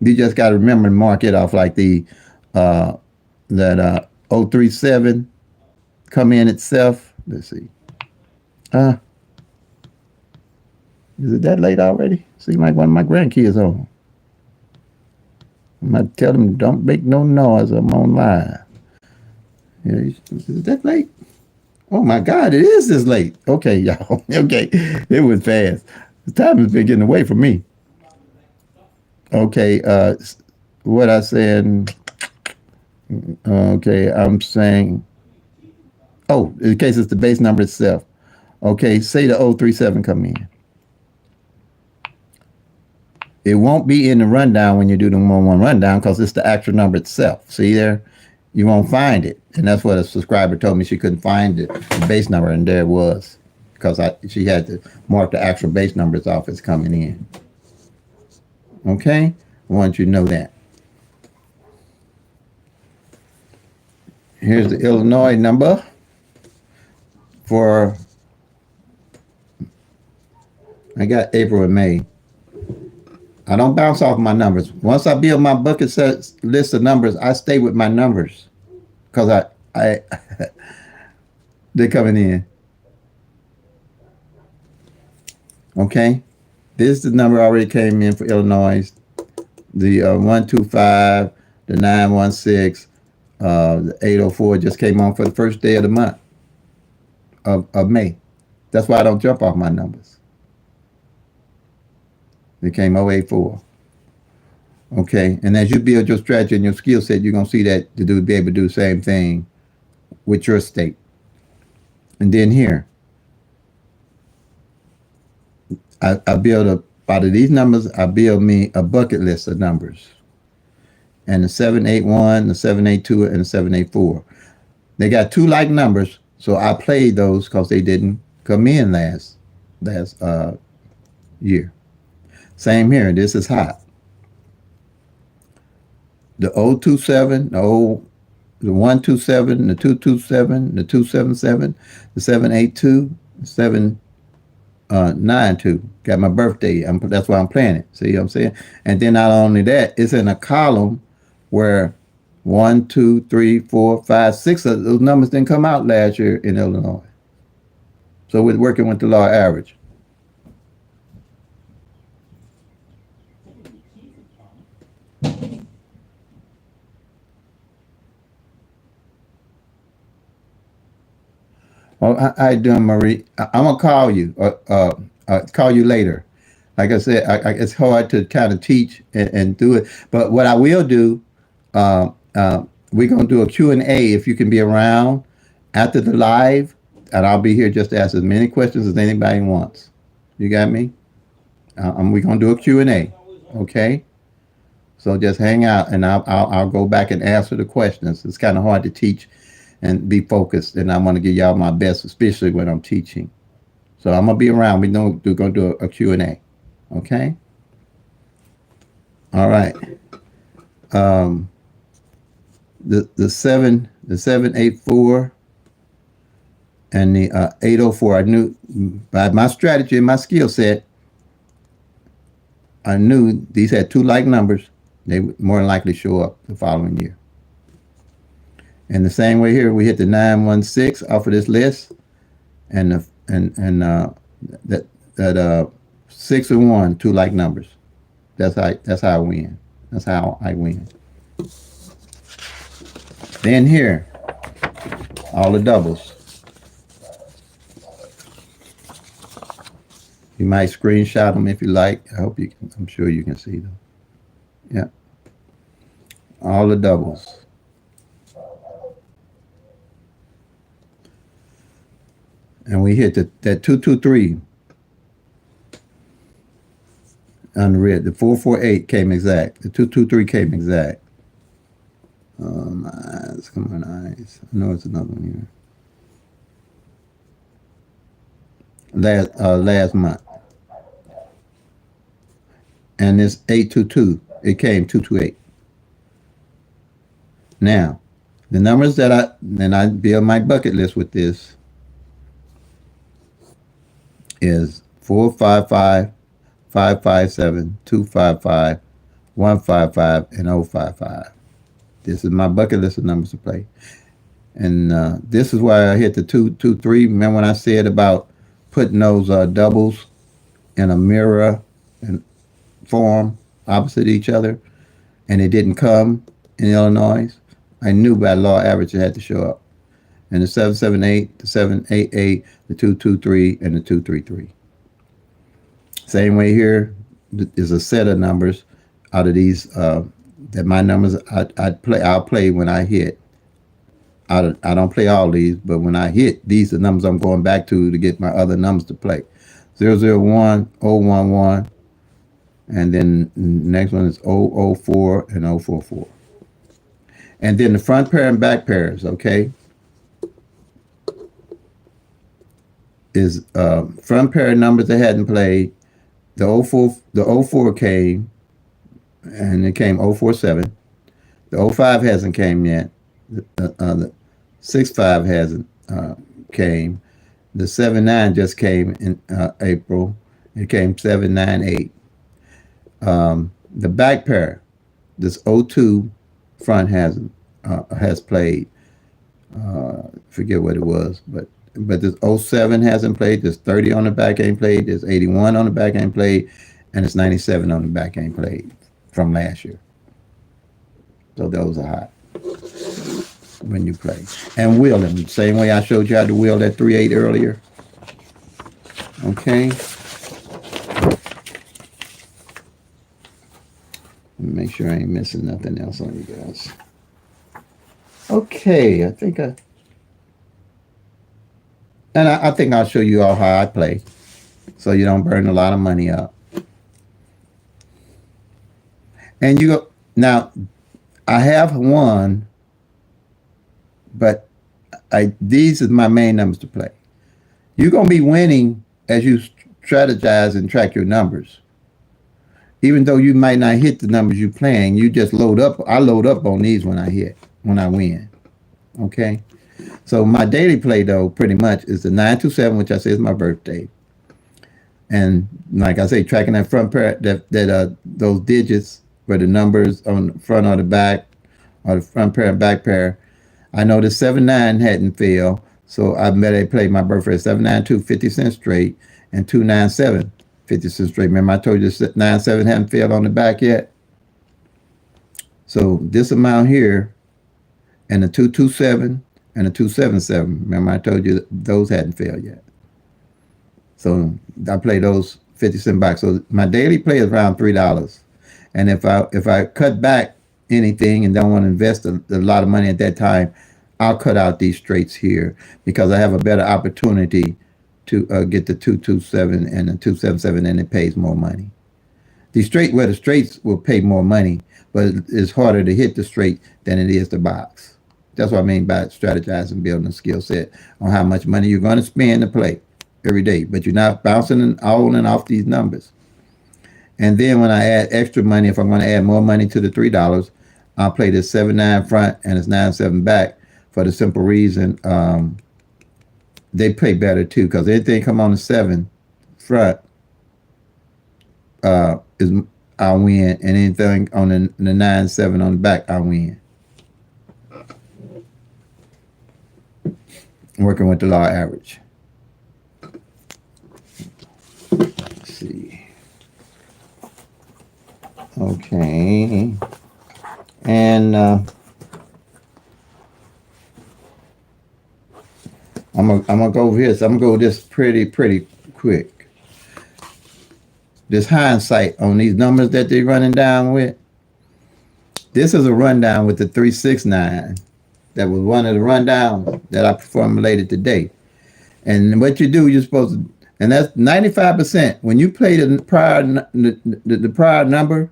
you just got to remember to mark it off like the that 037 come in itself. Let's see. Is it that late already? Seems like one of my grandkids on. I'm going to tell them, don't make no noise. I'm on live. Yeah, is it that late? Oh, my God, it is this late. Okay, y'all. Okay, it was fast. The time has been getting away from me. Okay, what I said, okay, I'm saying, in case it's the base number itself. Okay, say the 037 come in. It won't be in the rundown when you do the 1-1 rundown because it's the actual number itself. See there? You won't find it. And that's what a subscriber told me. She couldn't find the base number, and there it was. Because she had to mark the actual base numbers off as coming in. Okay? I want you to know that. Here's the Illinois number for, I got April and May. I don't bounce off my numbers. Once I build my bucket list of numbers, I stay with my numbers because they're coming in. Okay, this is the number already came in for Illinois. The 125, the 916, the 804 just came on for the first day of the month of May. That's why I don't jump off my numbers. It came 084. Okay, and as you build your strategy and your skill set, you're gonna see that be able to do the same thing with your state. And then here, I build out of these numbers, I build me a bucket list of numbers. And the 781, the 782, and the 784. They got two like numbers, so I played those because they didn't come in last year. Same here, this is hot. The 027, the 127, the 227, the 277, the 782, the 792. Got my birthday. That's why I'm playing it. See what I'm saying? And then not only that, it's in a column where 1, 2, 3, 4, 5, 6 of those numbers didn't come out last year in Illinois. So we're working with the law average. Well, how you doing, Marie? I'm gonna call you. Call you later. Like I said, it's hard to kind of teach and do it. But what I will do, uh, uh, we're gonna do a Q&A if you can be around after the live, and I'll be here just to ask as many questions as anybody wants. You got me? We're gonna do a Q&A. Okay. So just hang out, and I'll go back and answer the questions. It's kind of hard to teach and be focused, and I want to give y'all my best, especially when I'm teaching. So I'm gonna be around. We're gonna do a Q&A. Okay. All right. Um, the 784 and the 804. I knew by my strategy and my skill set, I knew these had two like numbers. They would more than likely show up the following year. And the same way here, we hit the 916 off of this list, and that 6 and 1, two like numbers. That's how I win. That's how I win. Then here, all the doubles. You might screenshot them if you like. I hope you can. I'm sure you can see them. Yeah. All the doubles. And we hit that 223 unread. The 448 came exact. The 223 came exact. My eyes, come on, eyes. I know it's another one here. Last month. And this 822, it came 228. Now, the numbers that I build my bucket list with this is 455, 557, 255, 155, and 055. This is my bucket list of numbers to play. And this is why I hit the 223. Remember when I said about putting those doubles in a mirror and form opposite each other, and it didn't come in Illinois? I knew by law average it had to show up. And the 778, the 788, the 223, and the 233. Same way here is a set of numbers out of these that my numbers I'll play when I hit. I don't play all these, but when I hit, these are the numbers I'm going back to get my other numbers to play. 001, 011, and then the next one is 004 and 044. And then the front pair and back pairs, okay, is front pair of numbers that hadn't played. The 04 came, and it came 047. The 05 hasn't came yet. The 65 hasn't came. The 79 just came in April. It came 798. The back pair, this 02 front has played. Forget what it was, but this 07 hasn't played. This 30 on the back ain't played. This 81 on the back ain't played, and it's 97 on the back ain't played from last year. So those are hot when you play. And wheeling, same way I showed you how to wheel that 3/8 earlier. Okay. Let me make sure I ain't missing nothing else on you guys. Okay, I think I'll show you all how I play, so you don't burn a lot of money up. And you go now. I have one, but these are my main numbers to play. You're gonna be winning as you strategize and track your numbers. Even though you might not hit the numbers you're playing, you just load up. I load up on these when I win. Okay. So my daily play, though, pretty much is the 927, which I say is my birthday. And like I say, tracking that front pair, those digits where the numbers on the front or the back or the front pair and back pair. I know the 7-9 hadn't failed, so I bet I played my birthday 7-9-2 50 cents straight and 2-9-7 50 cents straight. Remember I told you that 9-7 hadn't failed on the back yet? So this amount here and the 2-2-7 and the 2-7-7. Remember I told you those hadn't failed yet. So I play those 50 cent back. So my daily play is around $3. And if I cut back anything and don't want to invest a lot of money at that time, I'll cut out these straights here because I have a better opportunity to get the 2-2-7 and the 2-7-7, and it pays more money. The straights will pay more money, but it's harder to hit the straight than it is to box. That's what I mean by strategizing, building a skill set on how much money you're going to spend to play every day, but you're not bouncing and all and off these numbers. And then when I add extra money, if I'm going to add more money to the $3, I'll play this 7-9 front and this 9-7 back for the simple reason they play better too, because anything come on the 7 front is I'll win, and anything on the 9-7 on the back I'll win. Working with the law average. Let's see. Okay. And I'm gonna go over here. So I'm gonna go this pretty quick. This hindsight on these numbers that they're running down with. This is a rundown with the 369. That was one of the rundowns that I formulated today. And what you do, you're supposed to, and that's 95%. When you play the prior number,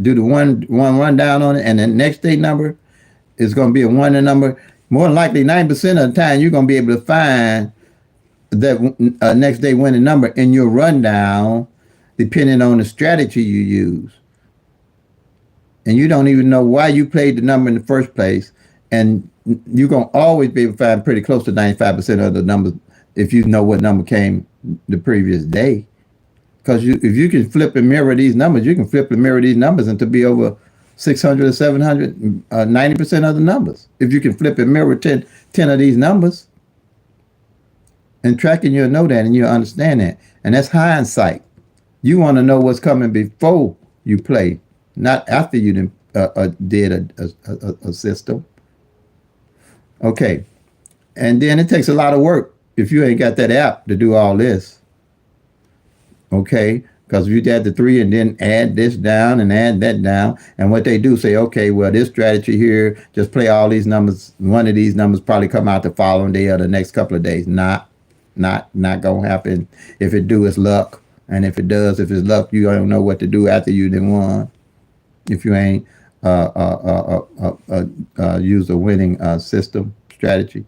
do the one rundown on it, and the next day number is going to be a one number. More than likely, 90% of the time, you're going to be able to find that next day winning number in your rundown, depending on the strategy you use. And you don't even know why you played the number in the first place. And you're going to always be able to find pretty close to 95% of the numbers if you know what number came the previous day. Because if you can flip and mirror these numbers, you can flip and mirror these numbers and to be over 600 or 700, 90% of the numbers. If you can flip and mirror 10 of these numbers. And tracking, you'll know that and you'll understand that. And that's hindsight. You want to know what's coming before you play, not after you did a system. Okay. And then it takes a lot of work if you ain't got that app to do all this. Okay. Because if you add the 3 and then add this down and add that down, and what they do say, okay, well, this strategy here, just play all these numbers. One of these numbers probably come out the following day or the next couple of days. Not gonna happen. If it do, it's luck. And if it does, if it's luck, you don't know what to do after you done won. If you ain't use a winning system strategy.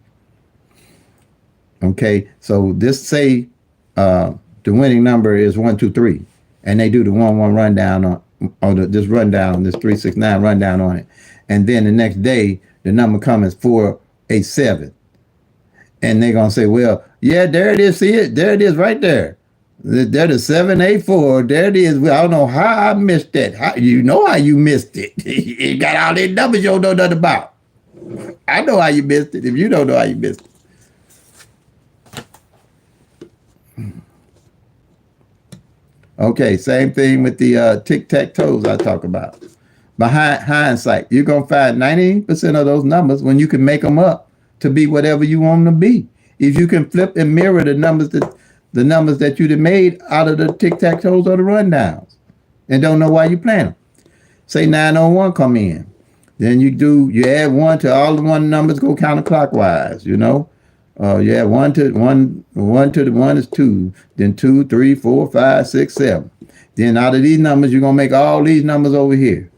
Okay, so this say the winning number is 1, 2, 3, and they do the 1-1 rundown on this rundown, this 369 rundown on it, and then the next day the number comes as 4, 8, 7, and they're gonna say, well, yeah, there it is. See it? There it is, right there. There the 784. There it is. I don't know how I missed that. You know how you missed it. You got all these numbers you don't know nothing about. I know how you missed it if you don't know how you missed it. Okay, same thing with the tic-tac-toes I talk about. Behind hindsight, you're going to find 90% of those numbers when you can make them up to be whatever you want them to be. If you can flip and mirror the numbers that you'd have made out of the tic-tac-toes or the rundowns and don't know why you're playing them. Say 901 come in. Then you add 1 to all the 1 numbers, go counterclockwise, you know. You add 1 to the 1 is 2, then 2, 3, 4, 5, 6, 7. Then out of these numbers, you're going to make all these numbers over here.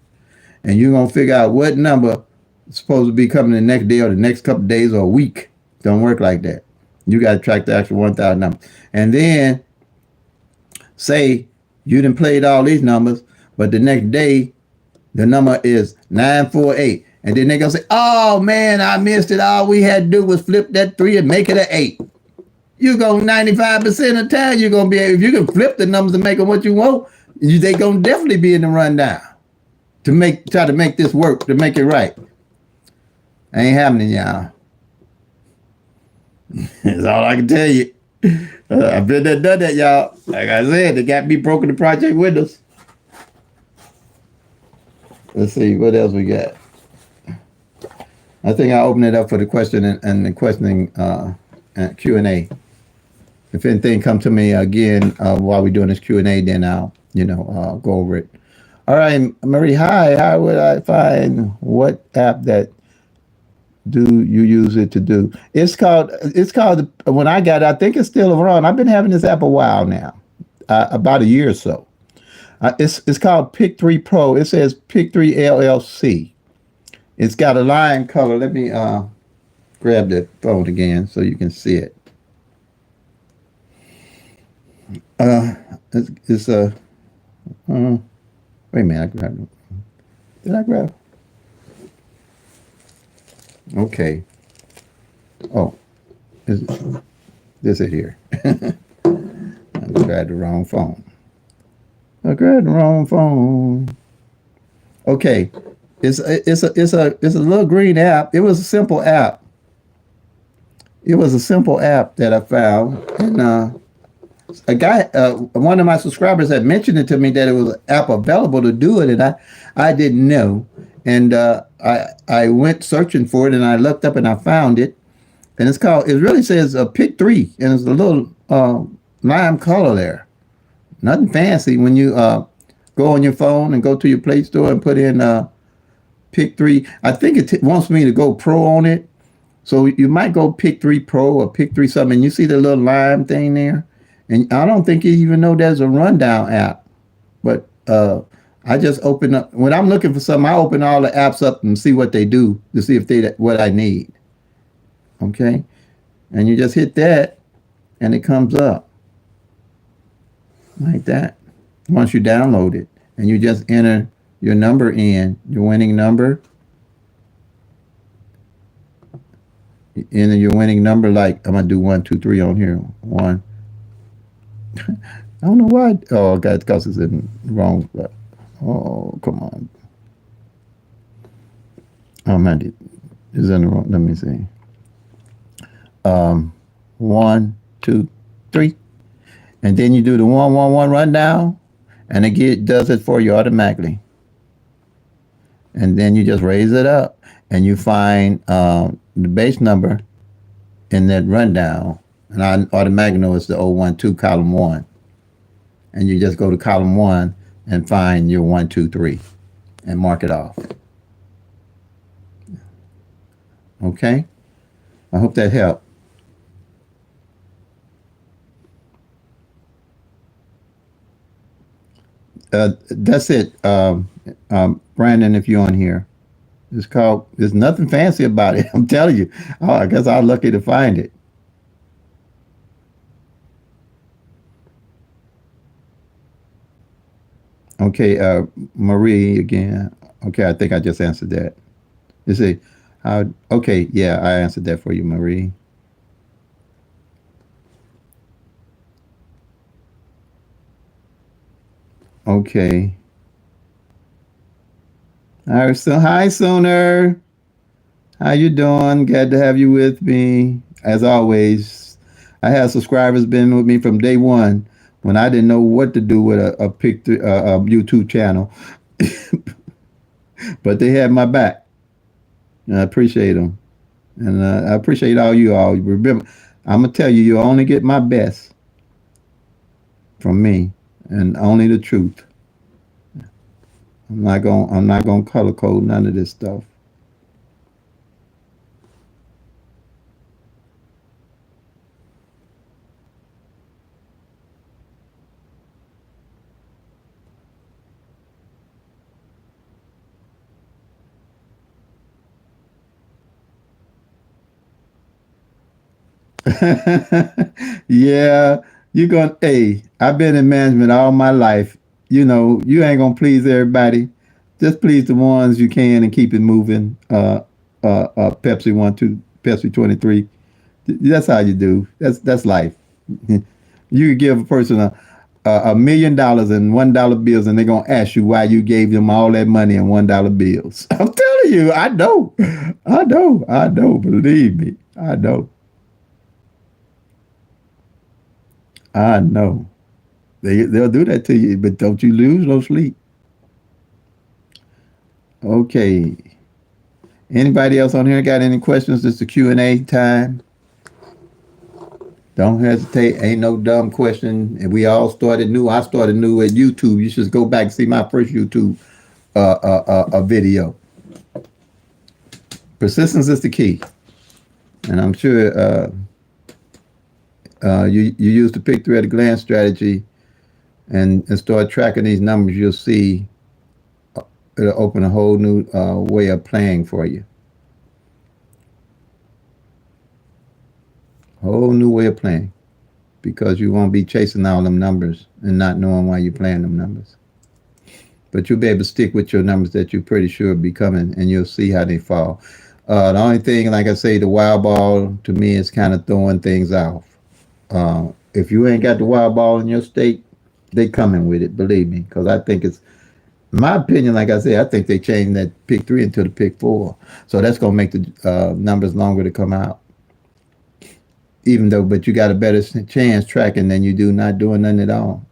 And you're going to figure out what number is supposed to be coming the next day or the next couple of days or a week. Don't work like that. You got to track the actual 1,000 numbers. And then say you done played all these numbers, but the next day the number is 948. And then they're going to say, oh, man, I missed it. All we had to do was flip that 3 and make it an 8. You're going 95% of the time, you're going to be able, if you can flip the numbers and make them what you want, they going to definitely be in the rundown to try to make this work, to make it right. Ain't happening, y'all. That's all I can tell you. I've been there, done that, y'all. Like I said, they got me broken the project windows. Let's see what else we got. I think I open it up for the question and the questioning Q&A. If anything come to me again while we're doing this Q&A, then I'll go over it. All right, Marie. Hi. How would I find what app that do you use it to do? It's called when I got it, I think it's still around. I've been having this app a while now, about a year or so. It's called PICK-3 Pro. It says PICK-3 LLC. It's got a lime color. Let me grab the phone again so you can see it. Uh, it's a. Wait a minute. I grabbed it. Did I grab? Okay. Oh, is this it here? I grabbed the wrong phone. I grabbed the wrong phone. Okay, it's a little green app. It was a simple app. It was a simple app that I found, and a guy, one of my subscribers had mentioned it to me that it was an app available to do it, and I didn't know, and I went searching for it, and I looked up and I found it, and it's called. It really says PICK-3, and it's a little lime color there. Nothing fancy. When you go on your phone and go to your Play Store and put in PICK-3, I think it wants me to go pro on it. So you might go PICK-3 Pro or PICK-3 something, and you see the little lime thing there. And I don't think you even know there's a rundown app. But I just open up when I'm looking for something. I open all the apps up and see what they do to see if they what I need. Okay, and you just hit that, and it comes up like that. Once you download it, and you just enter your number in, your winning number. You enter your winning number. Like I'm gonna do 1, 2, 3 on here. One. I don't know why. Oh, God, because it's in wrong. Oh, come on. Oh, man, it's in the wrong. Let me see. 1, 2, 3, and then you do the 111 rundown, and it does it for you automatically. And then you just raise it up, and you find the base number in that rundown, and I automatically know it's the 012 column 1. And you just go to column 1 and find your 1, 2, 3 and mark it off. Okay? I hope that helped. That's it, Brandon, if you're on here. There's nothing fancy about it. I'm telling you. Oh, I guess I'm lucky to find it. Okay, Marie again. Okay, I think I just answered that. You see, okay, yeah, I answered that for you, Marie. Okay. All right, so hi, Sooner. How you doing? Glad to have you with me. As always, I have subscribers been with me from day one when I didn't know what to do with a YouTube channel, but they had my back. And I appreciate them, and I appreciate all you all. Remember, I'm gonna tell you, you only get my best from me, and only the truth. I'm not gonna color code none of this stuff. Yeah, you're going. Hey, I've been in management all my life. You know, you ain't gonna please everybody. Just please the ones you can and keep it moving. Pepsi 1, 2, Pepsi 23. That's how you do. That's life. You could give a person $1 million in $1 bills, and they're gonna ask you why you gave them all that money in $1 bills. I'm telling you, I know, I know. Believe me, I know, I know. They'll do that to you, but don't you lose no sleep. Okay. Anybody else on here got any questions? It's the Q&A time. Don't hesitate. Ain't no dumb question. And we all started new. I started new at YouTube. You should go back and see my first YouTube video. Persistence is the key. And I'm sure you use the PICK-3 at a glance strategy and start tracking these numbers. You'll see it'll open a whole new way of playing for you. Whole new way of playing, because you won't be chasing all them numbers and not knowing why you're playing them numbers. But you'll be able to stick with your numbers that you're pretty sure will be coming, and you'll see how they fall. The only thing, like I say, the wild ball to me is kind of throwing things off. If you ain't got the wild ball in your state, they coming with it, believe me, because I think it's, my opinion, like I said, I think they changed that PICK-3 into the PICK-4. So that's going to make the numbers longer to come out. Even though, but you got a better chance tracking than you do not doing nothing at all.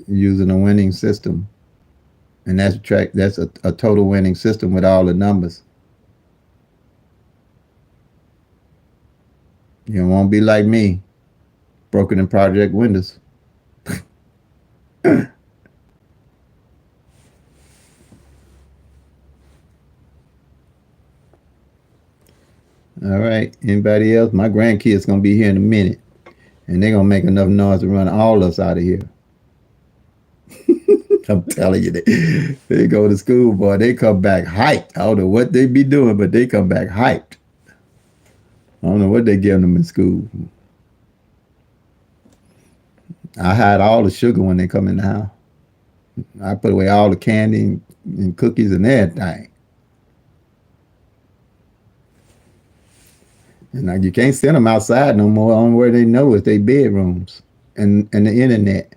Using a winning system. And that's a total winning system with all the numbers. You won't be like me, broken in project windows. All right. Anybody else? My grandkids gonna be here in a minute, and they're gonna make enough noise to run all of us out of here. I'm telling you, they go to school, boy. They come back hyped. I don't know what they be doing, but they come back hyped. I don't know what they giving them in school. I hide all the sugar when they come in the house. I put away all the candy and cookies and everything. And like, you can't send them outside no more. Only where they know is their bedrooms and the internet.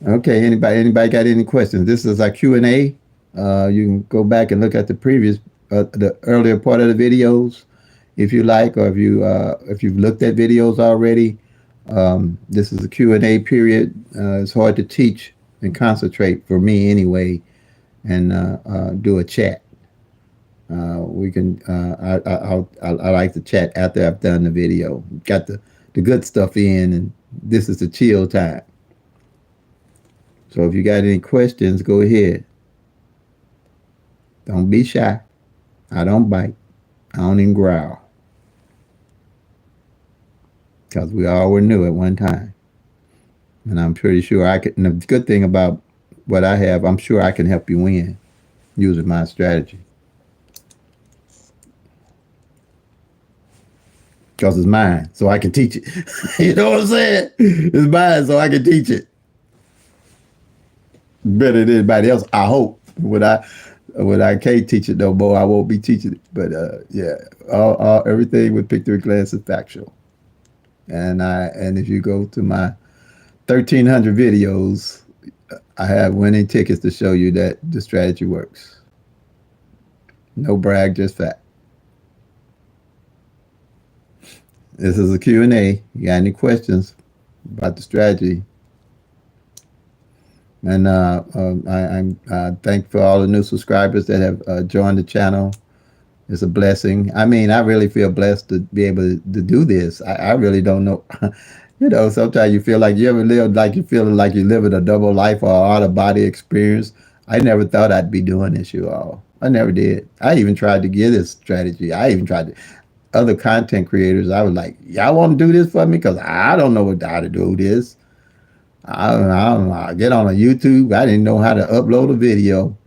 Okay, anybody got any questions? This is our Q&A. You can go back and look at the previous, the earlier part of the videos, if you like, or if you've looked at videos already. This is a Q&A period. It's hard to teach and concentrate for me anyway, and do a chat. We can. I like to chat after I've done the video. Got the good stuff in, and this is the chill time. So if you got any questions, go ahead. Don't be shy. I don't bite. I don't even growl. Because we all were new at one time. And I'm pretty sure I could. And the good thing about what I have, I'm sure I can help you win using my strategy. Because it's mine, so I can teach it. You know what I'm saying? It's mine, so I can teach it better than anybody else. I hope. When I can't teach it no more, I won't be teaching it. But yeah, everything with PICK-3 class is factual. And if you go to my 1,300 videos, I have winning tickets to show you that the strategy works. No brag, just fact. This is a Q&A. You got any questions about the strategy? And I'm thankful for all the new subscribers that have joined the channel. It's a blessing. I mean, I really feel blessed to be able to do this. I really don't know. You know, sometimes you feel like you ever live like you feel like you're living a double life or out of body experience. I never thought I'd be doing this, you all. I never did. I even tried to get this strategy. I even tried to. Other content creators, I was like, y'all want to do this for me? Because I don't know how to do this. I don't know. I get on a YouTube. I didn't know how to upload a video.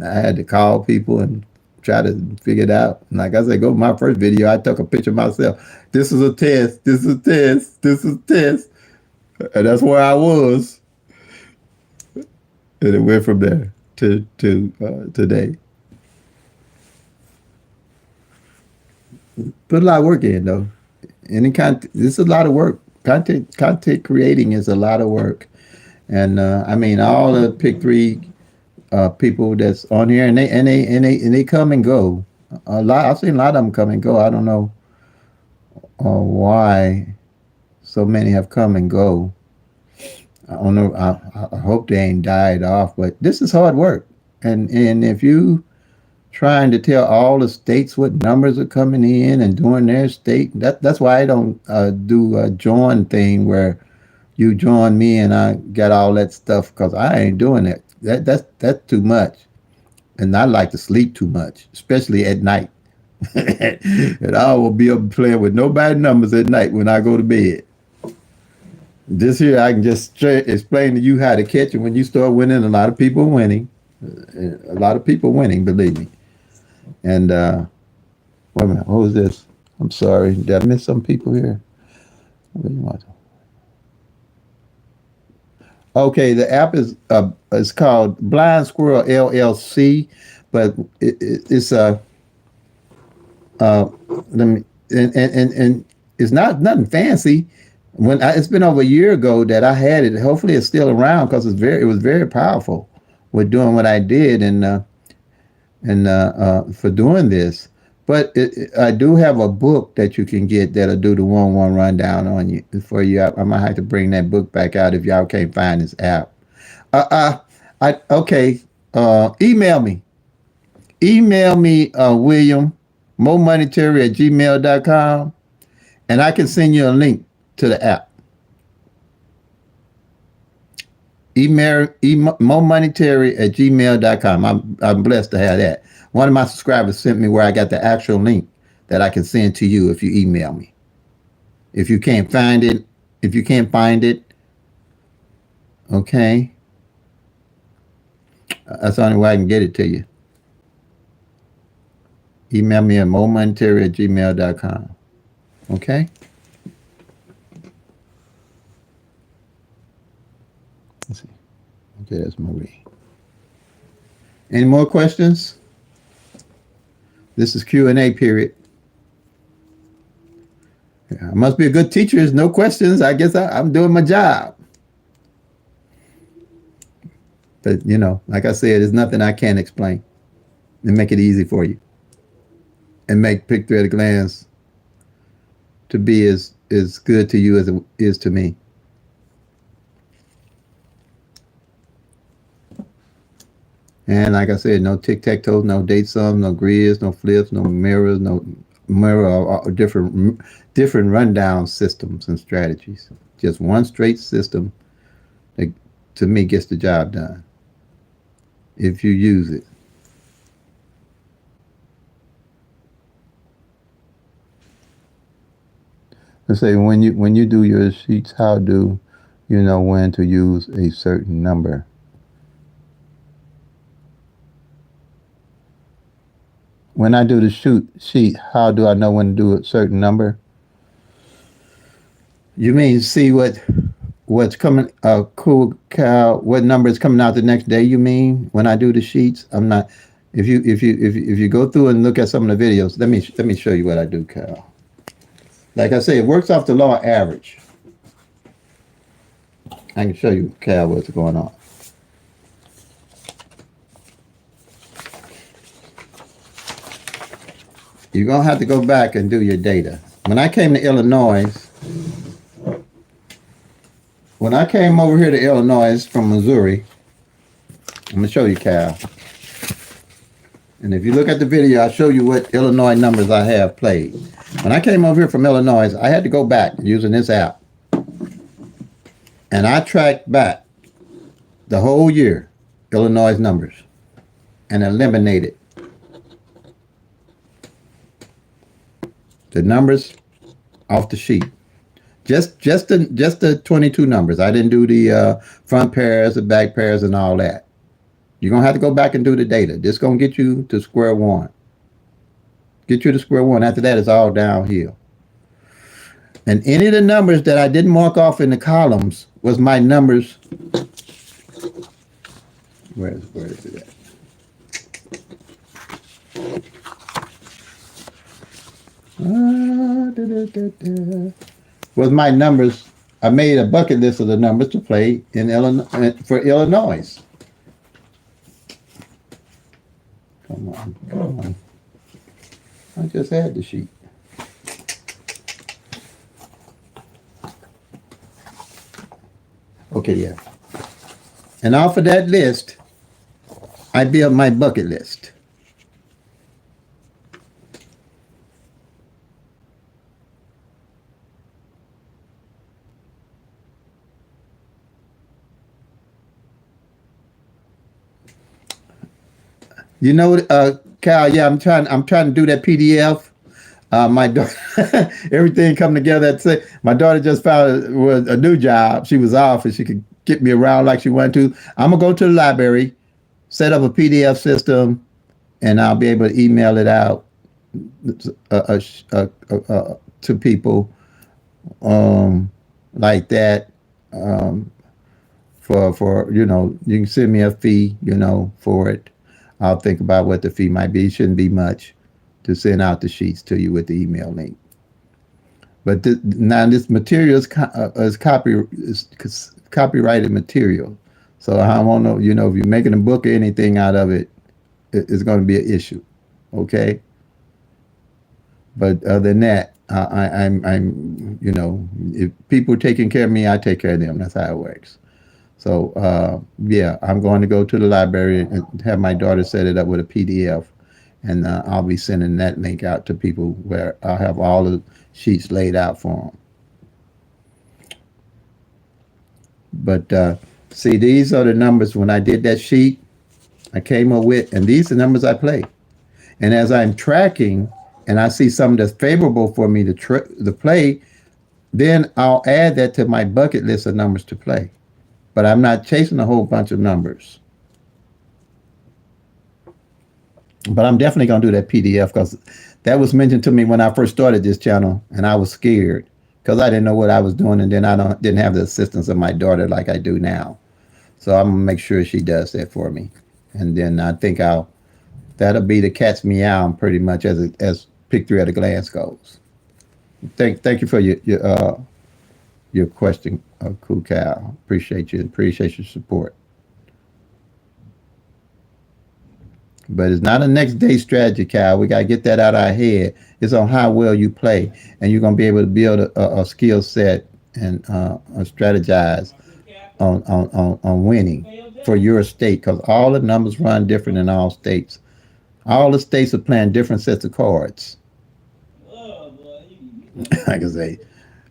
I had to call people and try to figure it out. And like I said, go to my first video. I took a picture of myself. This is a test. This is a test. This is a test. And that's where I was. And it went from there to today. Put a lot of work in, though. any content. This is a lot of work. Content creating is a lot of work, and I mean all the pick 3 people that's on here, and they come and go. A lot. I've seen a lot of them come and go. I don't know why so many have come and go. I don't know. I hope they ain't died off, but this is hard work, and if you trying to tell all the states what numbers are coming in and doing their state. That's why I don't do a join thing where you join me and I get all that stuff because I ain't doing it. That's too much, and I like to sleep too much, especially at night. And I will be up playing with nobody numbers at night when I go to bed. This here I can just explain to you how to catch it when you start winning. A lot of people winning. A lot of people winning, believe me. And wait a minute, what was this? I'm sorry, did I miss some people here? What do you want? Okay, the app is called Blind Squirrel LLC, but it's let me and it's not nothing fancy. It's been over a year ago that I had it. Hopefully, it's still around because it was very powerful with doing what I did and for doing this. But I do have a book that you can get that'll do the 1-1 rundown on you for you. I might have to bring that book back out if y'all can't find this app. Okay. Email me. Email me, William, momonetary@gmail.com, and I can send you a link to the app. momonetary@gmail.com. I'm blessed to have that. One of my subscribers sent me where I got the actual link that I can send to you if you email me. If you can't find it, okay, that's the only way I can get it to you. Email me at momonetary@gmail.com. Okay? Let's see. Okay, that's Marie. Any more questions? This is Q&A period. I must be a good teacher. There's no questions. I guess I'm doing my job. But, like I said, there's nothing I can't explain and make it easy for you. And make PICK-3 at a glance to be as good to you as it is to me. And like I said, no tic-tac-toe, no date sums, no grids, no flips, no mirrors, no different rundown systems and strategies. Just one straight system that, to me, gets the job done if you use it. Let's say when you do your sheets, how do you know when to use a certain number? When I do the sheet, how do I know when to do a certain number? You mean see what's coming? Cool cow. What number is coming out the next day? You mean when I do the sheets? I'm not. If you go through and look at some of the videos, let me show you what I do, Cal. Like I say, it works off the law of average. I can show you, Cal, what's going on. You're going to have to go back and do your data. When I came to Illinois, when I came over here to Illinois from Missouri, I'm going to show you, Cal. And if you look at the video, I'll show you what Illinois numbers I have played. When I came over here from Illinois, I had to go back using this app. And I tracked back the whole year, Illinois numbers, and eliminated the numbers off the sheet. Just the 22 numbers. I didn't do the front pairs, the back pairs, and all that. You're going to have to go back and do the data. This is going to get you to square one. Get you to square one. After that, it's all downhill. And any of the numbers that I didn't mark off in the columns was my numbers. Where is it at? Was my numbers. I made a bucket list of the numbers to play in Illinois for Illinois. Come on, come on. I just had the sheet. Okay, yeah. And off of that list, I built my bucket list. You know, Cal. Yeah, I'm trying. I'm trying to do that PDF. My daughter, everything come together. At my daughter just found was a new job. She was off, and she could get me around like she wanted to. I'm gonna go to the library, set up a PDF system, and I'll be able to email it out to people like that. Um, for you can send me a fee for it. I'll think about what the fee might be. It shouldn't be much to send out the sheets to you with the email link. But now this material is copyrighted material, so I won't know. If you're making a book or anything out of it, it's going to be an issue. Okay. But other than that, I'm if people are taking care of me, I take care of them. That's how it works. So yeah, I'm going to go to the library and have my daughter set it up with a PDF, and I'll be sending that link out to people where I have all the sheets laid out for them. But see, these are the numbers when I did that sheet I came up with, and these are the numbers I play. And as I'm tracking, and I see something that's favorable for me to play, then I'll add that to my bucket list of numbers to play. But I'm not chasing a whole bunch of numbers. But I'm definitely going to do that PDF because that was mentioned to me when I first started this channel, and I was scared because I didn't know what I was doing, and then didn't have the assistance of my daughter like I do now. So I'm gonna make sure she does that for me, and then I think that'll be the cat's meow pretty much as PICK-3 at a glance goes. Thank you for your question, Cool Cow. Appreciate you. Appreciate your support. But it's not a next day strategy, Cal. We got to get that out of our head. It's on how well you play, and you're going to be able to build a skill set and strategize on winning for your state, because all the numbers run different in all states. All the states are playing different sets of cards. Like I say,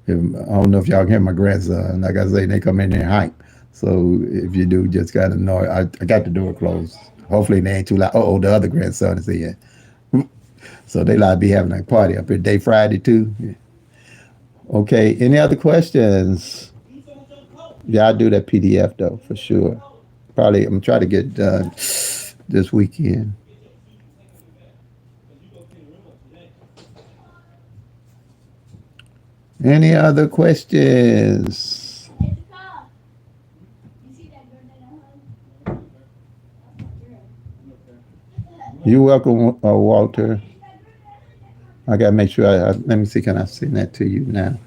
I don't know if y'all can hear my grandson. Like I say, they come in there hype. So if you do, just got to know. I got the door closed. Hopefully they ain't too loud. Oh, the other grandson is here. So they like to be having a party up here. Day Friday too. Yeah. Okay. Any other questions? Yeah, I'll do that PDF though for sure. Probably I'm trying to get it done this weekend. Any other questions? You're welcome, Walter. I gotta make sure let me see, can I send that to you now?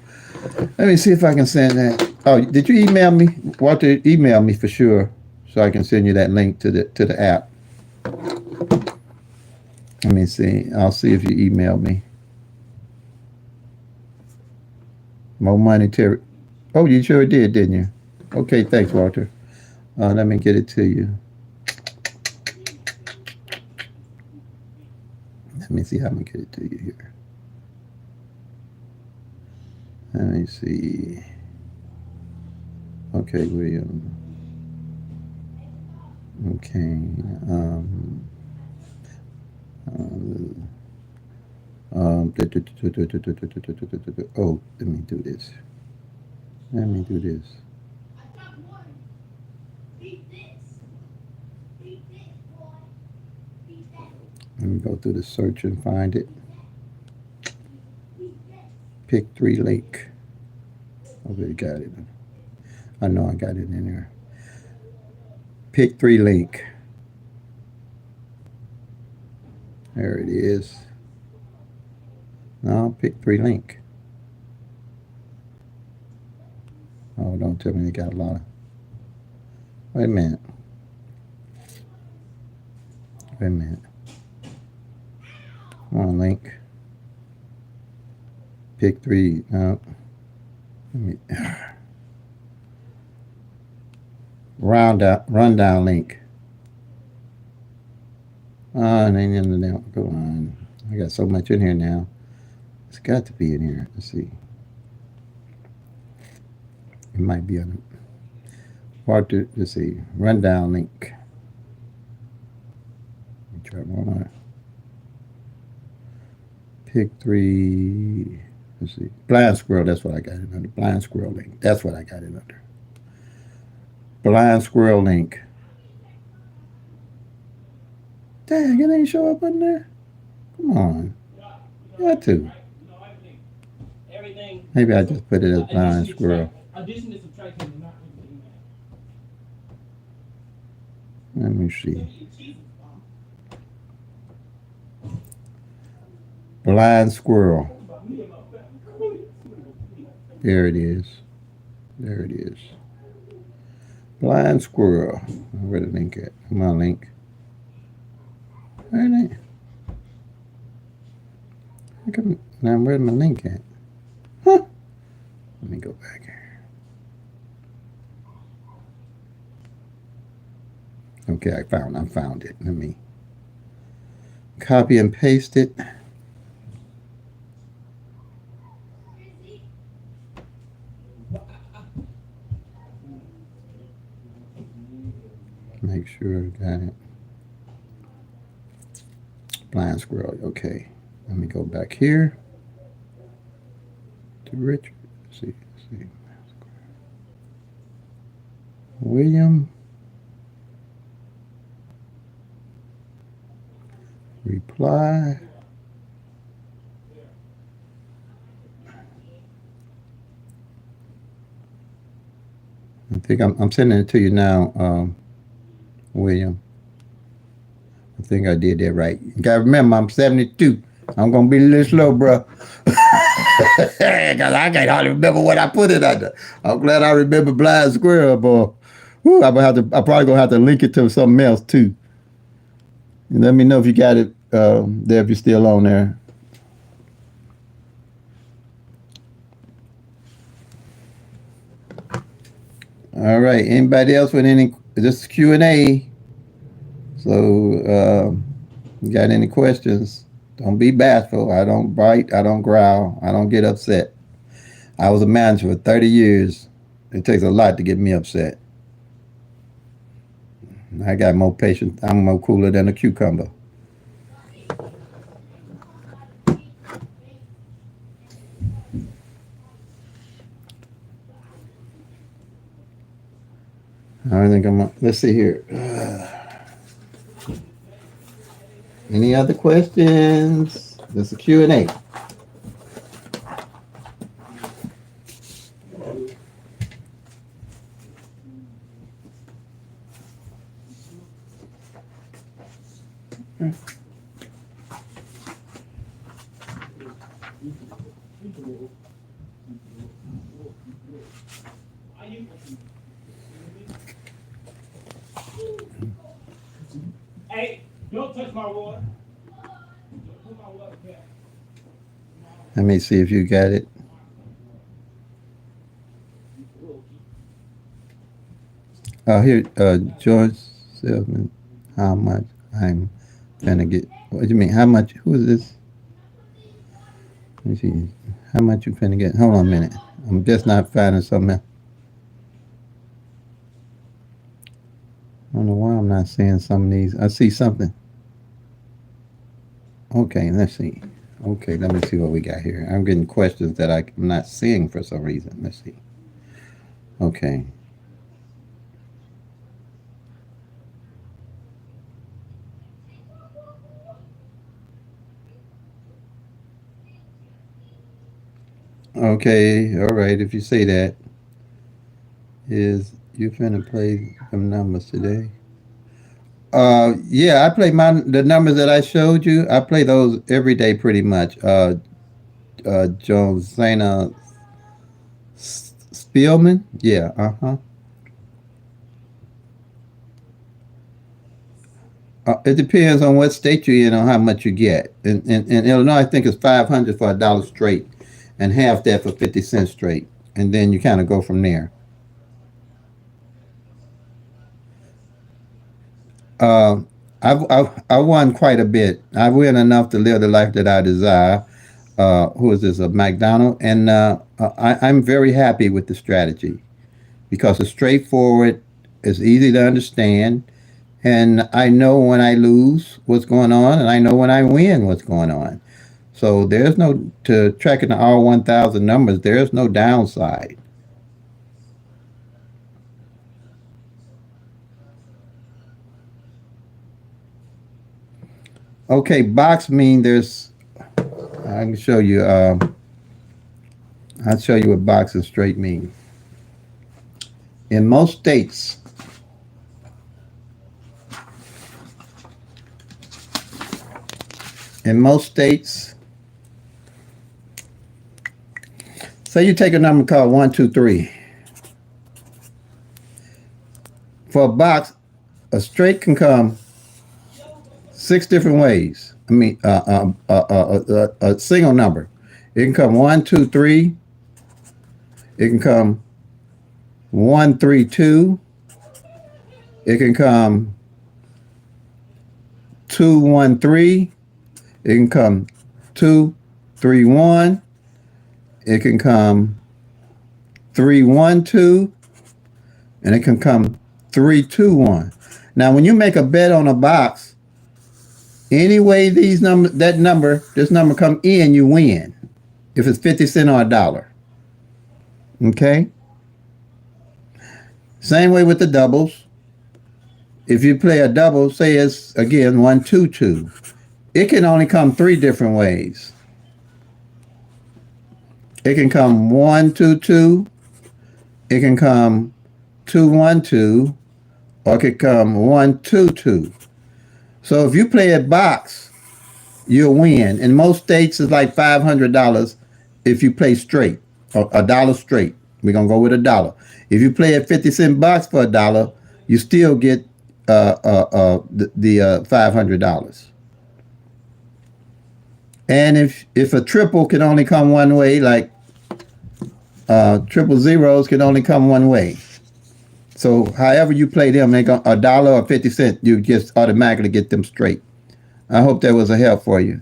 Let me see if I can send that. Oh, did you email me? Walter, email me for sure so I can send you that link to the app. Let me see. I'll see if you email me. More money, Terry. Oh, you sure did, didn't you? Okay, thanks, Walter. Let me get it to you. Let me see how I'm gonna get it to you here. Let me see. Okay, William. Okay. Oh, let me do this. Let me do this. Let me go through the search and find it. PICK-3 link. I already got it. I know I got it in there. PICK-3 link. There it is. No, PICK-3 link. don't tell me they got a lot of. Wait a minute. Wait a minute. Come on, link. PICK-3. No. Let me. Rundown link. Oh, it ain't in there. Go on. I got so much in here now. It's got to be in here. Let's see. It might be on it. Let's see. Rundown link. Let me try one more. PICK-3. Let's see. Blind squirrel. That's what I got it under. Blind squirrel link. That's what I got it under. Blind squirrel link. Dang, it ain't show up on there. Come on. Got to. Maybe I just put it as blind squirrel. Let me see. Blind squirrel. There it is. There it is. Blind squirrel. Where the link at? Come on, link. Where it? Now where's my link at? Huh? Let me go back here. Okay, I found it. Let me copy and paste it. Make sure I got it. Blind squirrel. Okay. Let me go back here to Richard. Let's see. William. Reply. I think I'm sending it to you now, William. I think I did that right. You gotta remember, I'm 72. I'm gonna be a little slow, bro. Cause I can't hardly remember what I put it under. I'm glad I remember blind squirrel, boy. Whew, I'm probably gonna have to link it to something else too. And let me know if you got it there, if you're still on there. All right. Anybody else with any? This is Q&A. So, you got any questions? Don't be bashful. I don't bite. I don't growl. I don't get upset. I was a manager for 30 years. It takes a lot to get me upset. I got more patience. I'm more cooler than a cucumber. I think let's see here. Any other questions? This is a Q&A. Hey, don't touch my water. Let me see if you got it. Here, George Selman, how much I'm gonna get? What do you mean? How much? Who is this? Let me see. How much you finna get? Hold on a minute. I'm just not finding something else. I don't know why I'm not seeing some of these. I see something. Okay, let's see. Okay, let me see what we got here. I'm getting questions that I'm not seeing for some reason. Let's see. Okay. Okay, all right, if you say that. Is you finna play some numbers today? Yeah, I play the numbers that I showed you. I play those every day pretty much. Josena Spielman? Yeah, uh-huh. It depends on what state you're in on how much you get. In Illinois, I think it's 500 for a dollar straight, and half that for 50 cents straight, and then you kind of go from there. Uh, I won quite a bit. I win enough to live the life that I desire. Who is this? A McDonald, and I'm very happy with the strategy because it's straightforward, it's easy to understand, and I know when I lose what's going on, and I know when I win what's going on. So there's no to tracking the all 1,000 numbers. There's no downside. Okay, box mean there's. I can show you. I'll show you what box and straight mean. In most states, in most states, say you take a number called 123. For a box, a straight can come six different ways. I mean, a single number. It can come 123. It can come 132. It can come 213. It can come 231. It can come 312, and it can come 321. Now, when you make a bet on a box, any way this number come in, you win. If it's 50 cents or a dollar. Okay? Same way with the doubles. If you play a double, say it's again 122. It can only come three different ways. It can come 122, it can come 212, or it can come 122. So if you play at box, you'll win. In most states, it's like $500 if you play straight, or a dollar straight. We're gonna go with a dollar. If you play at 50 cent box for a dollar, you still get the $500. And if a triple can only come one way, like triple zeros can only come one way. So however you play them, make a dollar or 50 cents, you just automatically get them straight. I hope that was a help for you.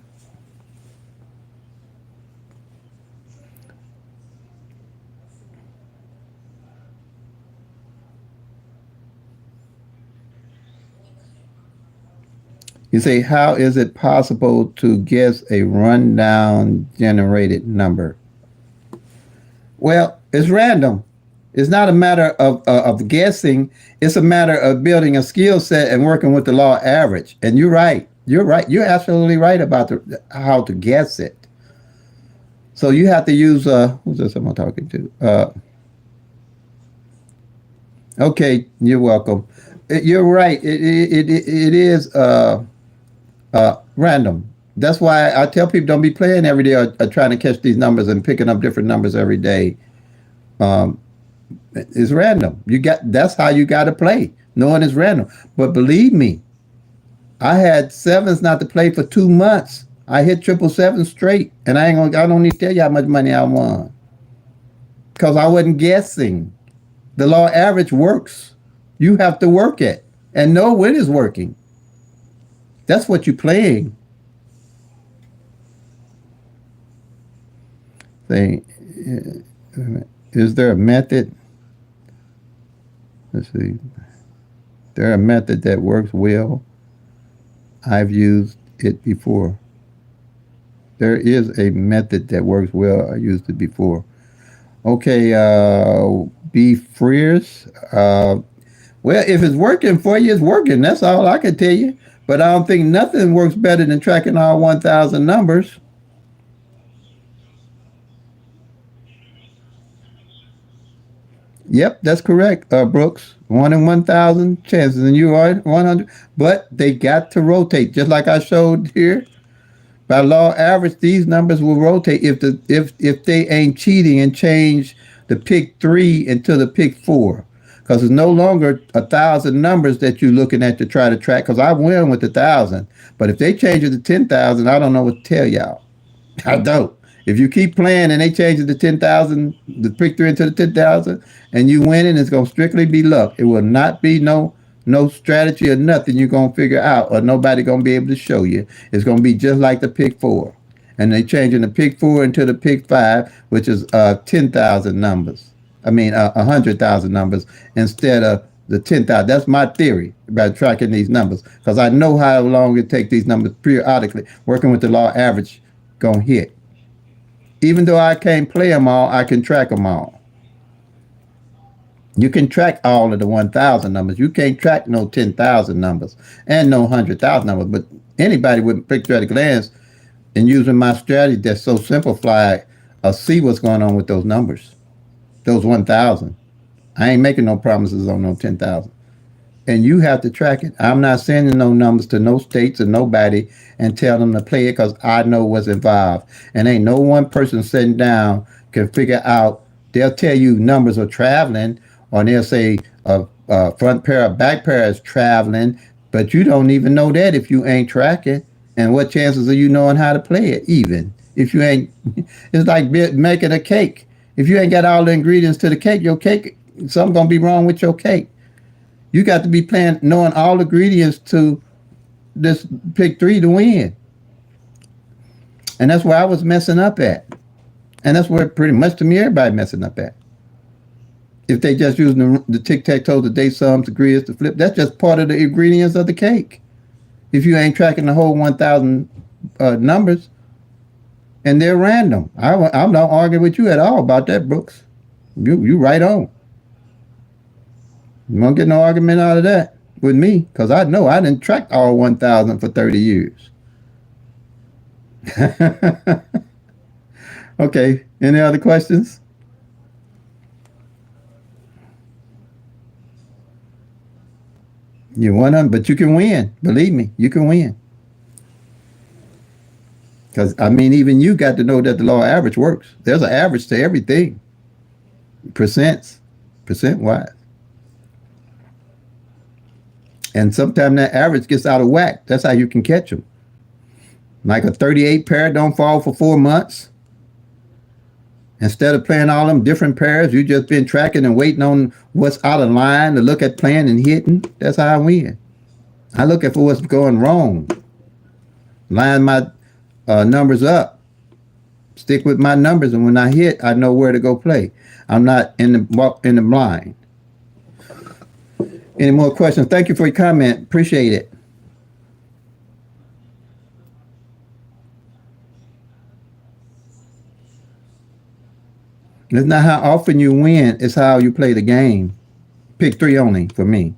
You say, how is it possible to guess a rundown generated number? Well, it's random. It's not a matter of guessing. It's a matter of building a skill set and working with the law average. And you're right. You're right. You're absolutely right about how to guess it. So you have to use, who's this I'm talking to? Okay, you're welcome. You're right. It is random. That's why I tell people don't be playing every day or trying to catch these numbers and picking up different numbers every day. It's random. That's how you got to play. Knowing it's random. But believe me, I had sevens not to play for 2 months. I hit triple seven straight, and I don't need to tell you how much money I won because I wasn't guessing. The law average works. You have to work it and know when it's working. That's what you're playing. Say, is there a method? Let's see. There a method that works well? I've used it before. There is a method that works well. I used it before. Okay, be freers. Well, if it's working for you, it's working. That's all I can tell you. But I don't think nothing works better than tracking all 1,000 numbers. Yep, that's correct, Brooks. 1 in 1,000 chances, and you are 100. But they got to rotate, just like I showed here. By law average, these numbers will rotate if they ain't cheating and change the PICK-3 into the PICK-4, because it's no longer 1,000 numbers that you're looking at to try to track. Because I win with 1,000, but if they change it to 10,000, I don't know what to tell y'all. I don't. If you keep playing and they change it to 10,000, the PICK-3 into the 10,000, and you win it, it's gonna strictly be luck. It will not be no strategy or nothing you're gonna figure out, or nobody gonna be able to show you. It's gonna be just like the PICK-4, and they changing the PICK-4 into the PICK-5, which is 10,000 numbers. I mean 100,000 numbers instead of the 10,000. That's my theory about tracking these numbers, because I know how long it takes these numbers periodically. Working with the law average gonna hit. Even though I can't play them all, I can track them all. You can track all of the 1,000 numbers. You can't track no 10,000 numbers and no 100,000 numbers. But anybody with PICK-3 at a glance and using my strategy that's so simplified, I'll see what's going on with those numbers, those 1,000. I ain't making no promises on no 10,000. And you have to track it. I'm not sending no numbers to no states or nobody and tell them to play it, because I know what's involved. And ain't no one person sitting down can figure out. They'll tell you numbers are traveling, or they'll say a front pair or back pair is traveling, but you don't even know that if you ain't tracking. And what chances are you knowing how to play it, even if you ain't? It's like making a cake. If you ain't got all the ingredients to the cake, your cake, something gonna be wrong with your cake. You got to be playing, knowing all the ingredients to this PICK-3 to win. And that's where I was messing up at. And that's where pretty much to me everybody messing up at. If they just using the tic-tac-toe, the day sums, the grids, the flip, that's just part of the ingredients of the cake. If you ain't tracking the whole 1,000 numbers, and they're random. I'm not arguing with you at all about that, Brooks. You right on. You won't get no argument out of that with me, because I know I didn't track all 1,000 for 30 years. Okay, any other questions? You want them, but you can win. Believe me, you can win. Because, I mean, even you got to know that the law of average works. There's an average to everything. Percent-wise. And sometimes that average gets out of whack. That's how you can catch them. Like a 38 pair don't fall for 4 months. Instead of playing all them different pairs, you just been tracking and waiting on what's out of line to look at playing and hitting. That's how I win. I look at for what's going wrong. Line my numbers up. Stick with my numbers, and when I hit, I know where to go play. I'm not in the blind. Any more questions? Thank you for your comment. Appreciate it. It's not how often you win, it's how you play the game. PICK-3 only for me.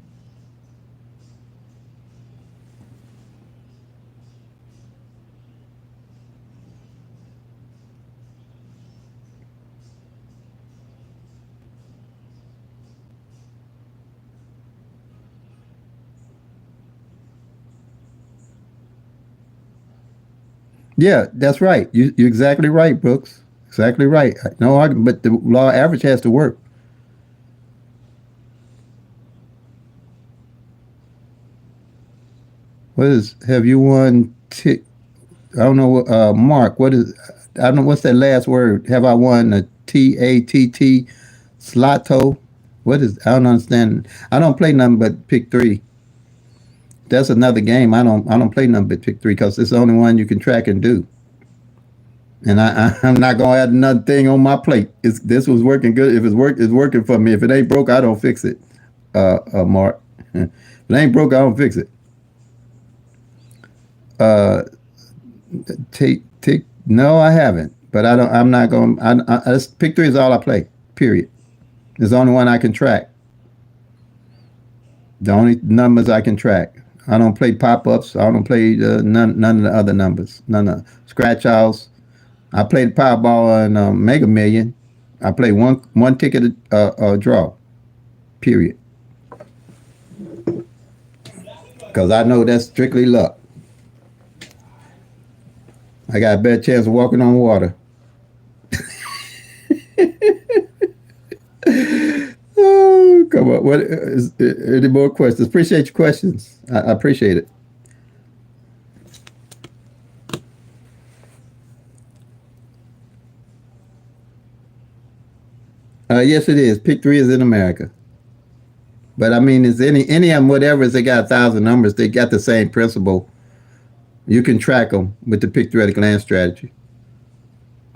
Yeah, that's right. You're exactly right, Brooks. Exactly right. No argument, but the law average has to work. What is, have you won, I don't know, Mark, what is, I don't know, what's that last word? Have I won a TATT Slato? What is, I don't understand. I don't play nothing but PICK-3. That's another game. I don't play nothing but PICK-3, because it's the only one you can track and do. And I'm not gonna add another thing on my plate. This was working good. If it's working for me. If it ain't broke, I don't fix it. Mark. If it ain't broke, I don't fix it. No, I haven't. But I'm not going. PICK-3 is all I play. Period. It's the only one I can track. The only numbers I can track. I don't play pop-ups. I don't play none of the other numbers. None of scratch outs. I played Powerball and Mega Million. I play one ticket draw. Period. Because I know that's strictly luck. I got a better chance of walking on water. what is any more questions? Appreciate your questions. I appreciate it. Yes, it is. PICK-3 is in America. But I mean, is any of them, whatever, is they got 1,000 numbers, they got the same principle. You can track them with the PICK-3 at a glance strategy.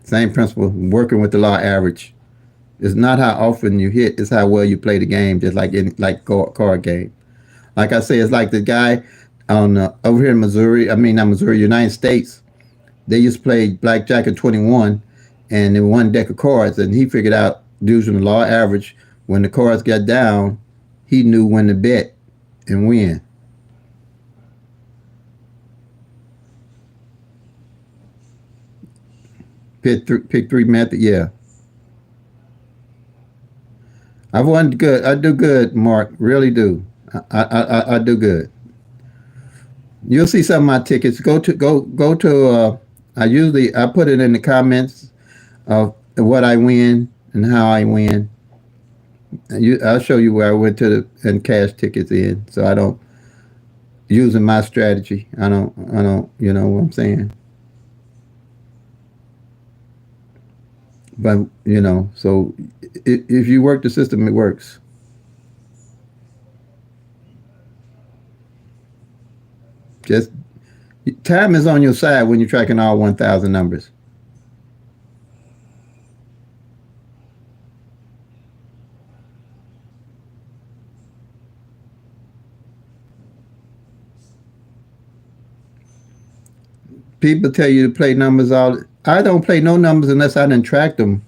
Same principle, working with the law average. It's not how often you hit, it's how well you play the game, just like in like card game. Like I say, it's like the guy on over here in Missouri, I mean, not Missouri, United States. They used to play blackjack at 21 and in one deck of cards, and he figured out using the law average, when the cards got down, he knew when to bet and win. PICK-3 method, yeah. I've won good. I do good, Mark. Really do. I do good. You'll see some of my tickets. Go to. I put it in the comments of what I win and how I win. I'll show you where I went to and cash tickets in. So I don't using my strategy. I don't. You know what I'm saying? But so if you work the system, it works. Just time is on your side when you're tracking all 1,000 numbers. People tell you to play numbers all. I don't play no numbers unless I didn't track them.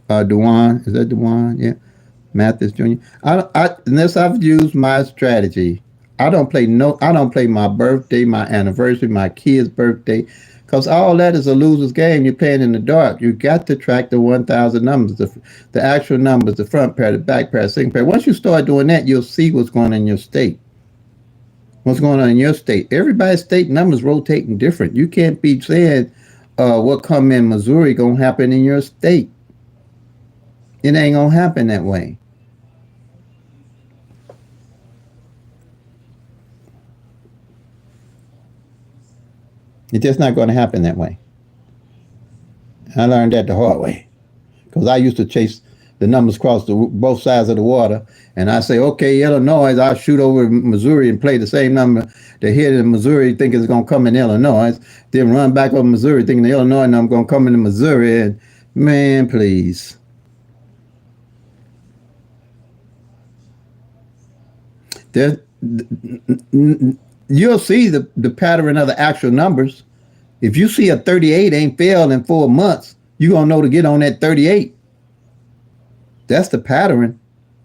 Dewan, is that Dewan? Yeah, Mathis Jr. Unless I've used my strategy. I don't play my birthday, my anniversary, my kid's birthday, because all that is a loser's game. You're playing in the dark. You got to track the 1,000 numbers, the actual numbers, the front pair, the back pair, second pair. Once you start doing that, you'll see what's going on in your state. What's going on in your state? Everybody's state numbers rotating different. You can't be saying what come in Missouri gonna happen in your state. It ain't gonna happen that way. It's just not going to happen that way. I learned that the hard way, because I used to chase the numbers across both sides of the water, and I say, okay, Illinois, I'll shoot over Missouri and play the same number to hit in Missouri, thinking it's going to come in Illinois, then run back over Missouri, thinking the Illinois number going to come into Missouri, and man, please. There, you'll see the pattern of the actual numbers. If you see a 38 ain't failed in 4 months, you're going to know to get on that 38. That's the pattern.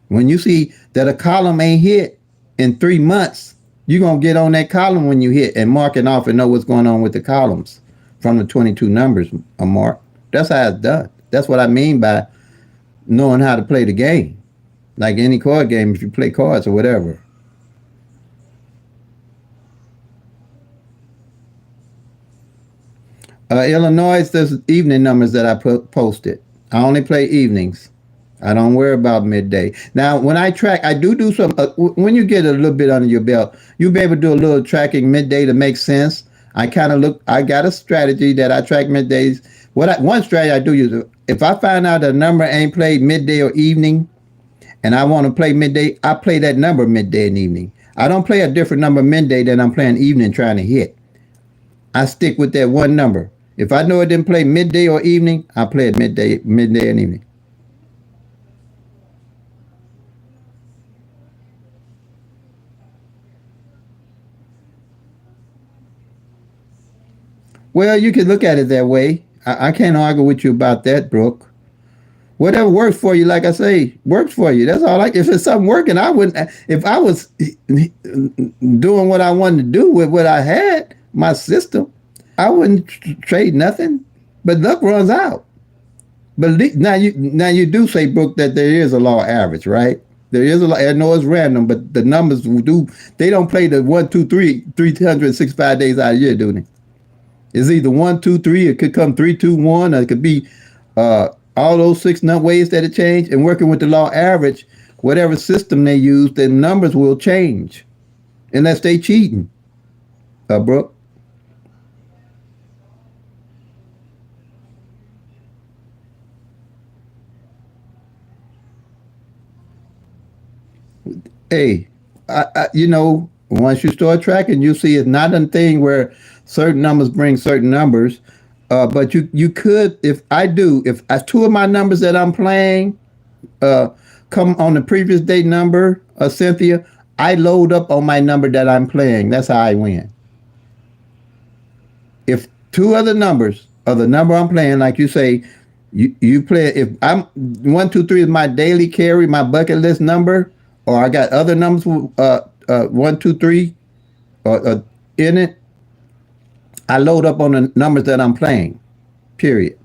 When you see that a column ain't hit in 3 months, you're going to get on that column when you hit and mark it off and know what's going on with the columns from the 22 numbers, Mark. That's how it's done. That's what I mean by knowing how to play the game. Like any card game, if you play cards or whatever. Illinois, there's evening numbers that I posted. I only play evenings. I don't worry about midday. Now, when I track, I do some, when you get a little bit under your belt, you'll be able to do a little tracking midday to make sense. I got a strategy that I track middays. One strategy I do use, if I find out a number ain't played midday or evening, and I want to play midday, I play that number midday and evening. I don't play a different number midday than I'm playing evening trying to hit. I stick with that one number. If I know it didn't play midday or evening, I play it midday and evening. Well, you can look at it that way. I can't argue with you about that, Brooke. Whatever works for you, like I say, works for you. That's all. If it's something working, I wouldn't. If I was doing what I wanted to do with what I had, my system, I wouldn't trade nothing. But luck runs out. But now you do say, Brooke, that there is a law average, right? There is a law. I know it's random, but the numbers they don't play the 1, 2, 3, 365 days out of the year, do they? It's either 1, 2, 3. It could come 3, 2, 1. Or it could be all those 6 ways that it changed. And working with the law average, whatever system they use, the numbers will change unless they cheating. Brooke. Hey, once you start tracking, you see it's not a thing where certain numbers bring certain numbers. But you could, if two of my numbers that I'm playing uh, come on the previous day number, Cynthia, I load up on my number that I'm playing. That's how I win. If two other numbers are the number I'm playing, like you say, you play. If I'm 1, 2, 3 is my daily carry, my bucket list number, or I got other numbers 1, 2, 3 in it, I load up on the numbers that I'm playing. Period.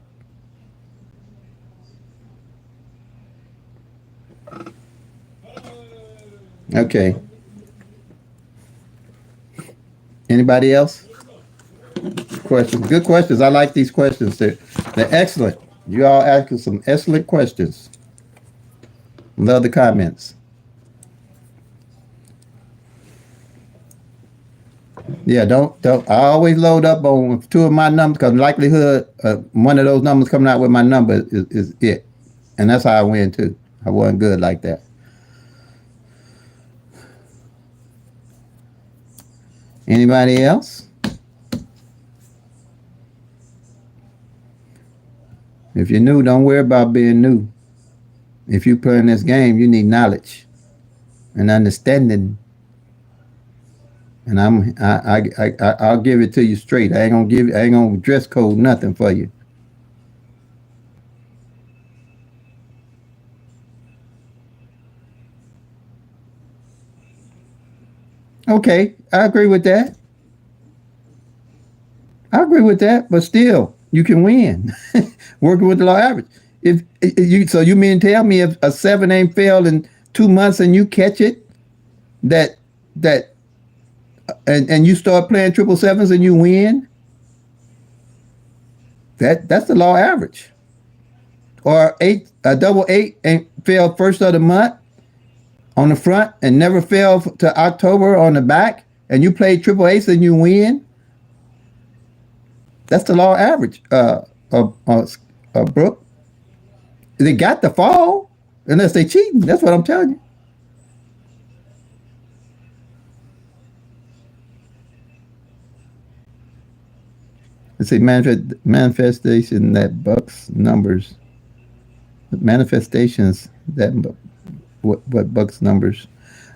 Okay. Anybody else? Questions? Good questions. I like these questions. They're excellent. You all asking some excellent questions. Love the comments. Yeah, don't. I always load up on two of my numbers because likelihood one of those numbers coming out with my number is it, and that's how I win too. I wasn't good like that. Anybody else? If you're new, don't worry about being new. If you play in this game, you need knowledge and understanding. And I'll give it to you straight. I ain't gonna dress code nothing for you. Okay, I agree with that. I agree with that, but still, you can win working with the law average. So you mean tell me if a seven ain't failed in 2 months and you catch it, that that and you start playing triple sevens and you win, that's the law average. Or a double eight and failed first of the month on the front and never failed to October on the back, and you play triple eights and you win. That's the law average. Brooke. They got to fall unless they cheating. That's what I'm telling you. Let's see, manifestation that bucks numbers. Manifestations that what bucks numbers.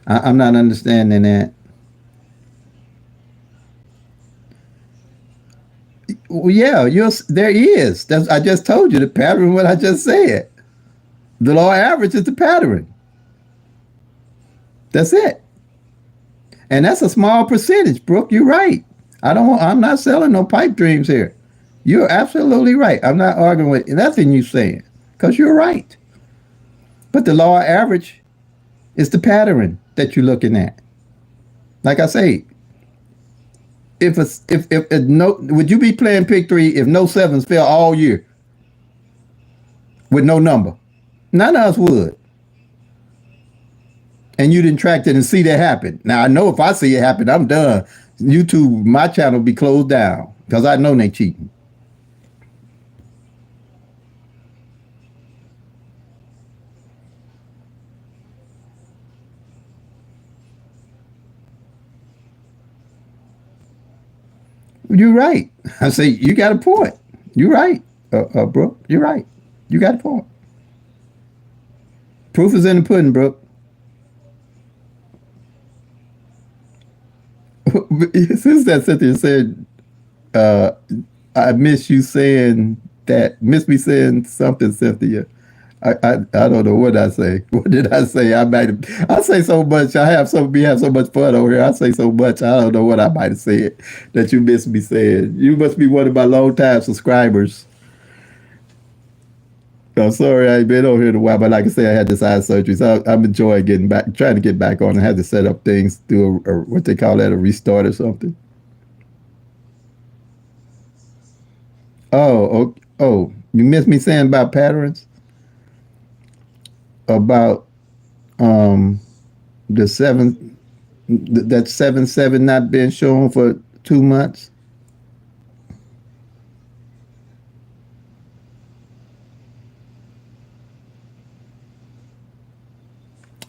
I'm not understanding that. Well, yeah, there is. I just told you the pattern. What I just said. The law average is the pattern. That's it. And that's a small percentage, Brooke. You're right. I'm not selling no pipe dreams here. You're absolutely right. I'm not arguing with nothing you're saying because you're right. But the law average is the pattern that you're looking at. Like I say, if no, would you be playing PICK-3 if no sevens fell all year with no number? None of us would. And you didn't track it and see that happen. Now I know if I see it happen, I'm done. YouTube, my channel be closed down because I know they cheating. You're right. I say you got a point. You're right, Brooke. You're right. You got a point. Proof is in the pudding, Brooke. Since that Cynthia said, I miss you saying that. Miss me saying something, Cynthia. I don't know what I say. What did I say? I say so much. We have so much fun over here. I say so much. I don't know what I might have said that you miss me saying. You must be one of my long time subscribers. I'm sorry I ain't been over here in a while, but like I say, I had this eye surgery, so I'm enjoying trying to get back on. I had to set up things, do what they call that, a restart or something. Oh, you missed me saying about patterns? About um the seven that 7-7 not being shown for 2 months.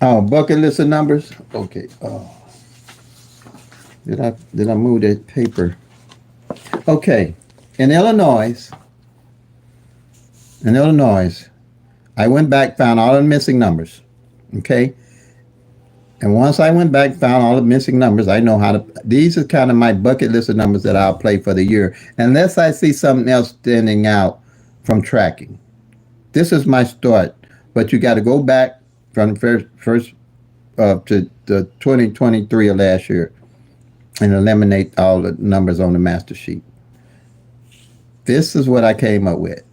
Oh, bucket list of numbers. Okay. Oh, did I move that paper? Okay. In Illinois, in Illinois, I went back, found all the missing numbers. Okay. And once I went back, found all the missing numbers, I know how to. These are kind of my bucket list of numbers that I'll play for the year, unless I see something else standing out from tracking. This is my start, but you got to go back from first to the 2023 of last year and eliminate all the numbers on the master sheet. This is what I came up with.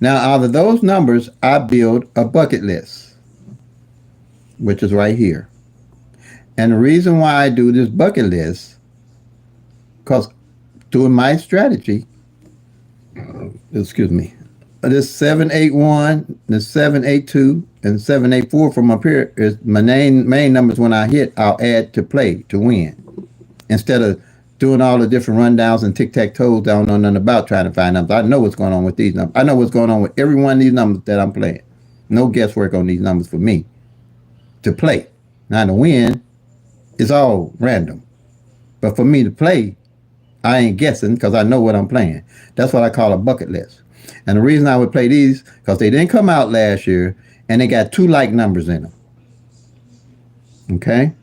Now, out of those numbers, I build a bucket list, which is right here. And the reason why I do this bucket list, because doing my strategy, excuse me, this 781, this 782, and 784 from up here is my main numbers. When I hit, I'll add to play to win. Instead of doing all the different rundowns and tic-tac-toes I don't know nothing about trying to find numbers. I know what's going on with these numbers. I know what's going on with every one of these numbers that I'm playing. No guesswork on these numbers for me to play. Now to win, it's all random. But for me to play, I ain't guessing because I know what I'm playing. That's what I call a bucket list. And the reason I would play these, because they didn't come out last year, and they got two like numbers in them. Okay?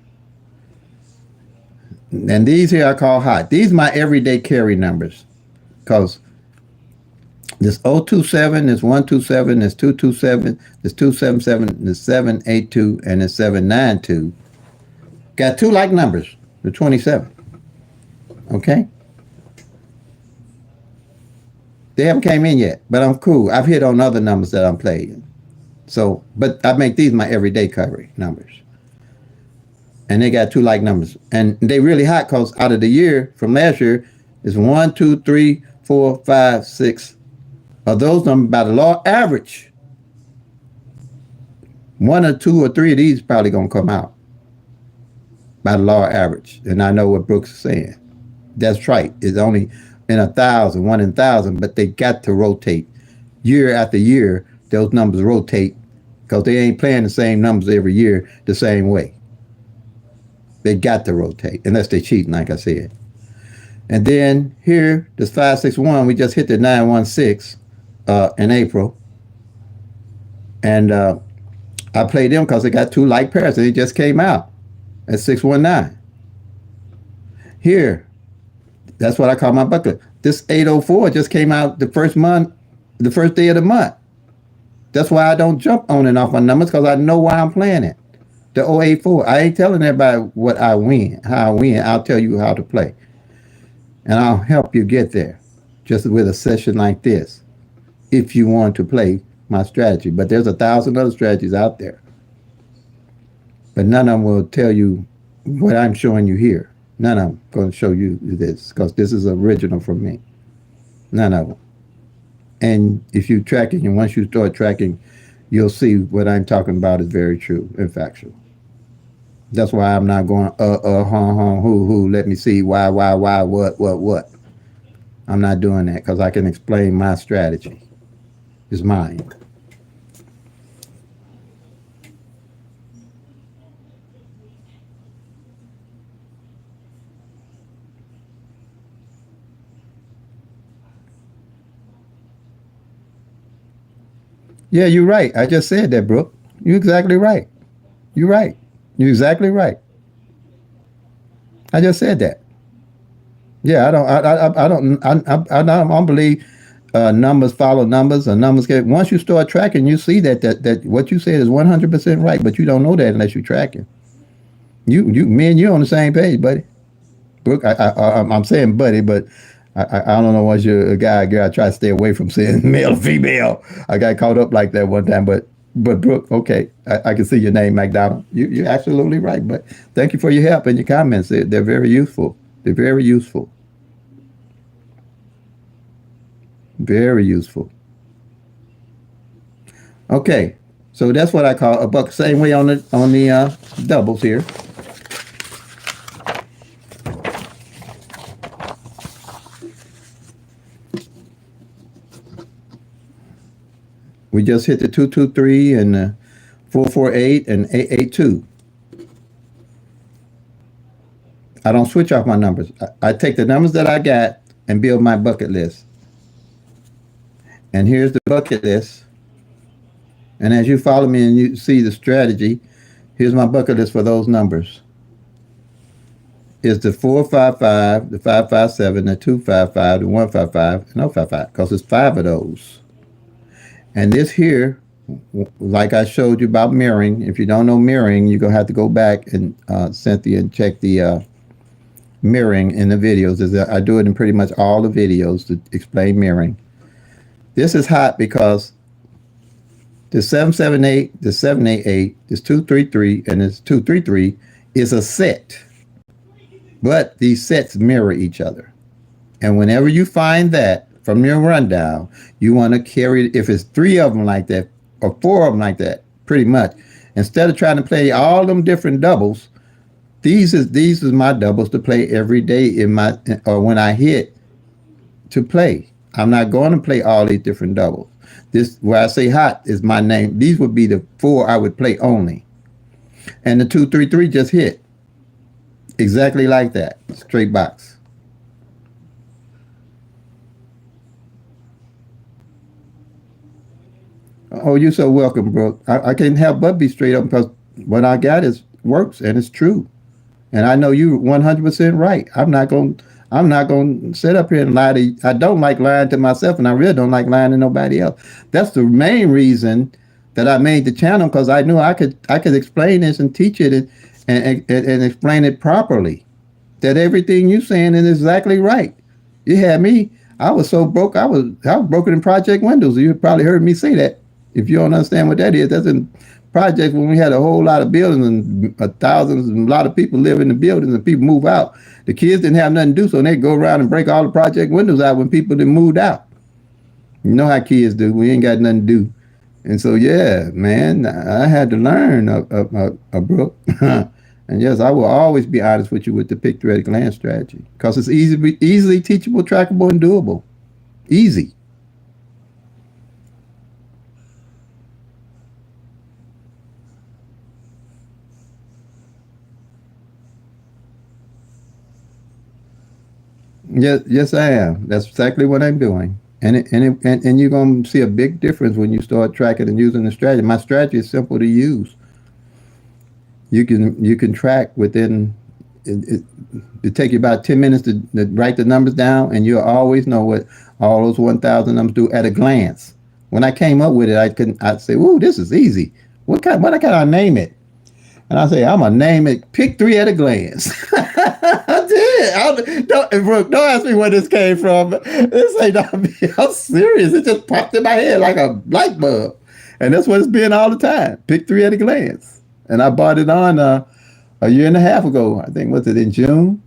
And these here I call hot. These are my everyday carry numbers. Because this 027, this 127, this 227, this 277, this 782, and this 792 got two like numbers, the 27. Okay? They haven't came in yet, but I'm cool. I've hit on other numbers that I'm playing. So, but I make these my everyday cover numbers. And they got two like numbers. And they really hot because out of the year, from last year, is 1, 2, 3, 4, 5, 6 of those numbers by the law average. One or two or three of these probably going to come out by the law average. And I know what Brooks is saying. That's right. It's only in 1,000, 1 in 1,000, but they got to rotate. Year after year, those numbers rotate because they ain't playing the same numbers every year the same way. They got to rotate, unless they cheating, like I said. And then here, this 561, we just hit the 916 in April. And I played them because they got two like pairs, and they just came out at 619. Here, that's what I call my bucket. This 804 just came out the first day of the month. That's why I don't jump on and off my numbers, because I know why I'm playing it. The 084, I ain't telling everybody what I win, how I win. I'll tell you how to play. And I'll help you get there, just with a session like this, if you want to play my strategy. But there's 1,000 other strategies out there. But none of them will tell you what I'm showing you here. None of them going to show you this, because this is original from me. None of them. And if you're tracking, and once you start tracking, you'll see what I'm talking about is very true and factual. That's why I'm not going, who, let me see, why, what. I'm not doing that, because I can explain my strategy. It's mine. Yeah, you're right. I just said that, Brooke. You're exactly right. You're right. You're exactly right. I just said that. Yeah, I don't believe numbers follow numbers, or numbers get. Once you start tracking, you see that what you said is 100% right, but you don't know that unless you're tracking. Me and you on the same page, buddy. Brooke, I'm saying buddy, but I don't know once you're a guy or girl. I try to stay away from saying male or female. I got caught up like that one time, but Brooke, okay, I can see your name, McDonald. You're absolutely right. But thank you for your help and your comments. They're very useful. They're very useful. Very useful. Okay, So that's what I call a bucket. Same way on the doubles here. We just hit the 223 and 448 and 882. I don't switch off my numbers. I take the numbers that I got and build my bucket list. And here's the bucket list. And as you follow me and you see the strategy, here's my bucket list for those numbers. It's the 455, the 557, the 255, the 155, and 055, because it's 5 of those. And this here, like I showed you about mirroring, if you don't know mirroring, you're going to have to go back and, Cynthia, and check the mirroring in the videos. I do it in pretty much all the videos to explain mirroring. This is hot because the 778, the 788, this 233, and this 233 is a set. But these sets mirror each other. And whenever you find that from your rundown, you want to carry, if it's 3 of them like that, or 4 of them like that, pretty much, instead of trying to play all them different doubles, these is my doubles to play every day in my, or when I hit to play. I'm not going to play all these different doubles. This, where I say hot, is my name. These would be the 4 I would play only. And the 233 just hit. Exactly like that. Straight box. Oh, you're so welcome, bro. I can't help but be straight up because what I got is works and it's true. And I know you 100% right. I'm not going to sit up here and lie to you. I don't like lying to myself, and I really don't like lying to nobody else. That's the main reason that I made the channel, because I knew I could explain this and teach it and explain it properly. That everything you saying is exactly right. You had me. I was so broke. I was broken in project windows. You probably heard me say that. If you don't understand what that is, that's in projects when we had a whole lot of buildings and thousands and a lot of people live in the buildings and people move out. The kids didn't have nothing to do, so they go around and break all the project windows out when people done moved out. You know how kids do. We ain't got nothing to do. And so, yeah, man, I had to learn a Brooke. And yes, I will always be honest with you with the PICK-3 at a glance strategy, because it's easily teachable, trackable, and doable. Easy. Yes, I am. That's exactly what I'm doing. And you're going to see a big difference when you start tracking and using the strategy. My strategy is simple to use. You can track within, it take you about 10 minutes to write the numbers down, and you'll always know what all those 1,000 numbers do at a glance. When I came up with it, I'd say, "Ooh, this is easy. What can I name it?" And I say, "I'm gonna name it PICK-3 at a glance." I did. Don't ask me where this came from. This ain't not me. I'm serious. It just popped in my head like a light bulb, and that's what it's been all the time. PICK-3 at a glance. And I bought it on a year and a half ago. I think, was it in June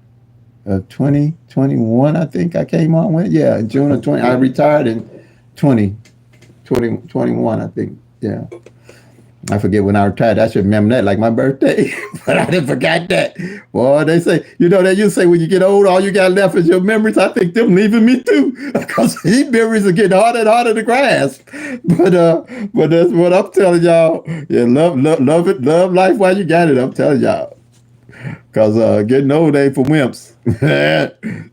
of 2021? I think I came on with it. Yeah, in June of 20. I retired in 2021, I think. Yeah. I forget when I retired. I should remember that, like my birthday. But I didn't forget that. Boy, they say, that you say when you get old, all you got left is your memories. I think them leaving me too, because these memories are getting harder and harder to grasp. But that's what I'm telling y'all. Yeah, love it, love life while you got it. I'm telling y'all. Because getting old ain't for wimps.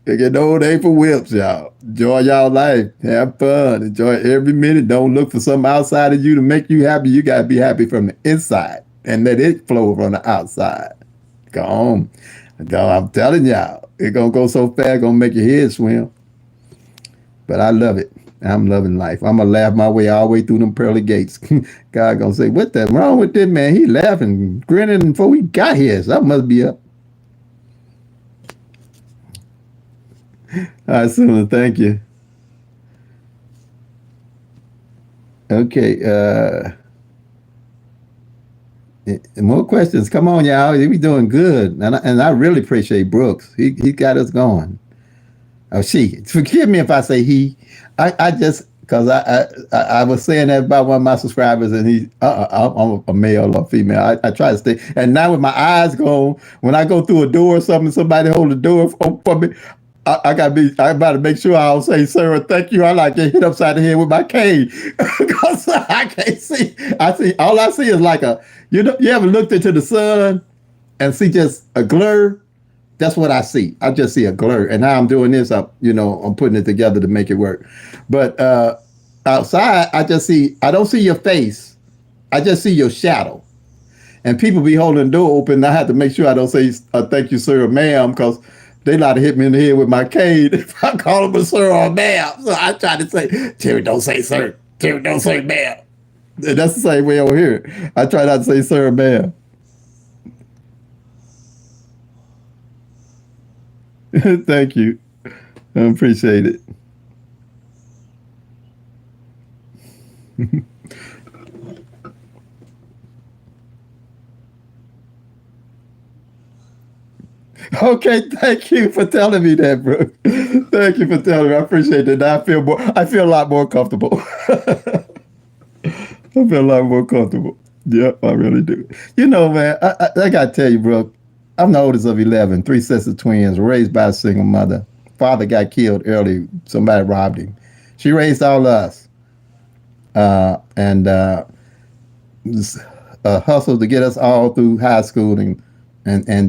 Getting old ain't for wimps, y'all. Enjoy y'all life. Have fun. Enjoy every minute. Don't look for something outside of you to make you happy. You got to be happy from the inside and let it flow from the outside. Go on. I'm telling y'all. It's going to go so fast, going to make your head swim. But I love it. I'm loving life. I'm going to laugh my way all the way through them pearly gates. God going to say, what the wrong with this man? He laughing, grinning before we got here. Something must be up. All right, Susan, thank you. Okay. More questions. Come on, y'all. We doing good. And I really appreciate Brooks. He got us going. Oh, she. Forgive me if I say he. I just Because I was saying that about one of my subscribers, and I'm a male or female. I try to stay, and now with my eyes gone, when I go through a door or something, somebody hold the door for me. I about to make sure I don't say, sir, or thank you. I like get hit upside the head with my cane because I can't see. All I see is like you ever looked into the sun and see just a glare? That's what I see. I just see a glare. And now I'm doing this. I'm putting it together to make it work. But outside, I don't see your face. I just see your shadow. And people be holding the door open. I have to make sure I don't say, thank you, sir, or ma'am, because they like to hit me in the head with my cane if I call them a sir or a ma'am. So I try to say, Terry, don't say sir. Terry, don't say ma'am. And that's the same way over here. I try not to say sir or ma'am. Thank you. I appreciate it. Okay, thank you for telling me that, bro. Thank you for telling me. I appreciate that. Now I feel a lot more comfortable. I feel a lot more comfortable. Yep, I really do. Man, I gotta tell you, bro. I'm the oldest of 11, 3 sets of twins, raised by a single mother. Father got killed early. Somebody robbed him. She raised all of us. And hustled to get us all through high school and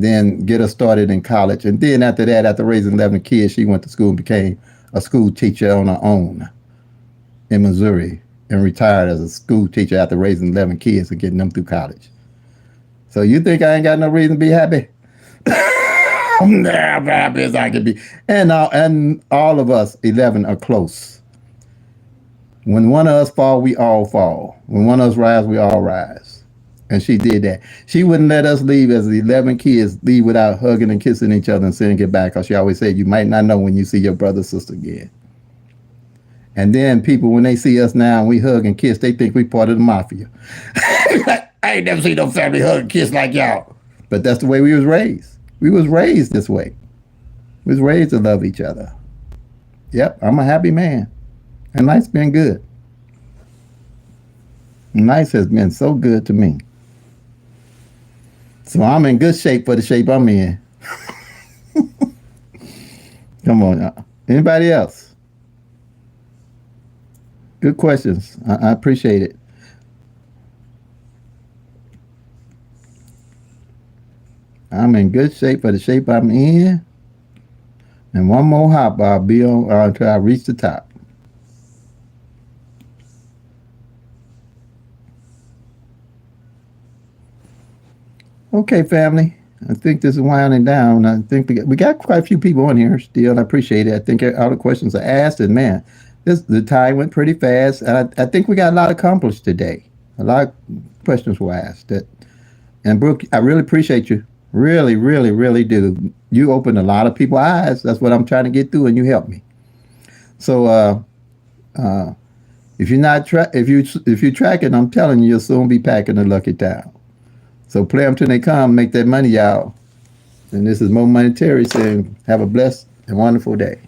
then get us started in college. And then after that, after raising 11 kids, she went to school and became a school teacher on her own in Missouri and retired as a school teacher after raising 11 kids and getting them through college. So you think I ain't got no reason to be happy? I'm happy as I can be. And all of us, 11, are close. When one of us fall, we all fall. When one of us rise, we all rise. And she did that. She wouldn't let us leave as the 11 kids leave without hugging and kissing each other and saying goodbye, because she always said, you might not know when you see your brother or sister again. And then people, when they see us now and we hug and kiss, they think we part of the mafia. I ain't never seen no family hug and kiss like y'all. But that's the way we was raised. We was raised this way. We was raised to love each other. Yep, I'm a happy man. And life's been good. Life has been so good to me. So I'm in good shape for the shape I'm in. Come on now. Anybody else? Good questions. I appreciate it. I'm in good shape for the shape I'm in. And one more hop, I'll be on until I reach the top. Okay, family. I think this is winding down. I think we got quite a few people on here still. I appreciate it. I think all the questions are asked, and man, the time went pretty fast. And I think we got a lot accomplished today. A lot of questions were asked. And Brooke, I really appreciate you. Really, really, really do. You opened a lot of people's eyes. That's what I'm trying to get through, and you helped me. So if you're tracking, I'm telling you, you'll soon be packing the lucky town. So play them till they come, make that money, y'all. And this is Mo Money Terry saying, have a blessed and wonderful day.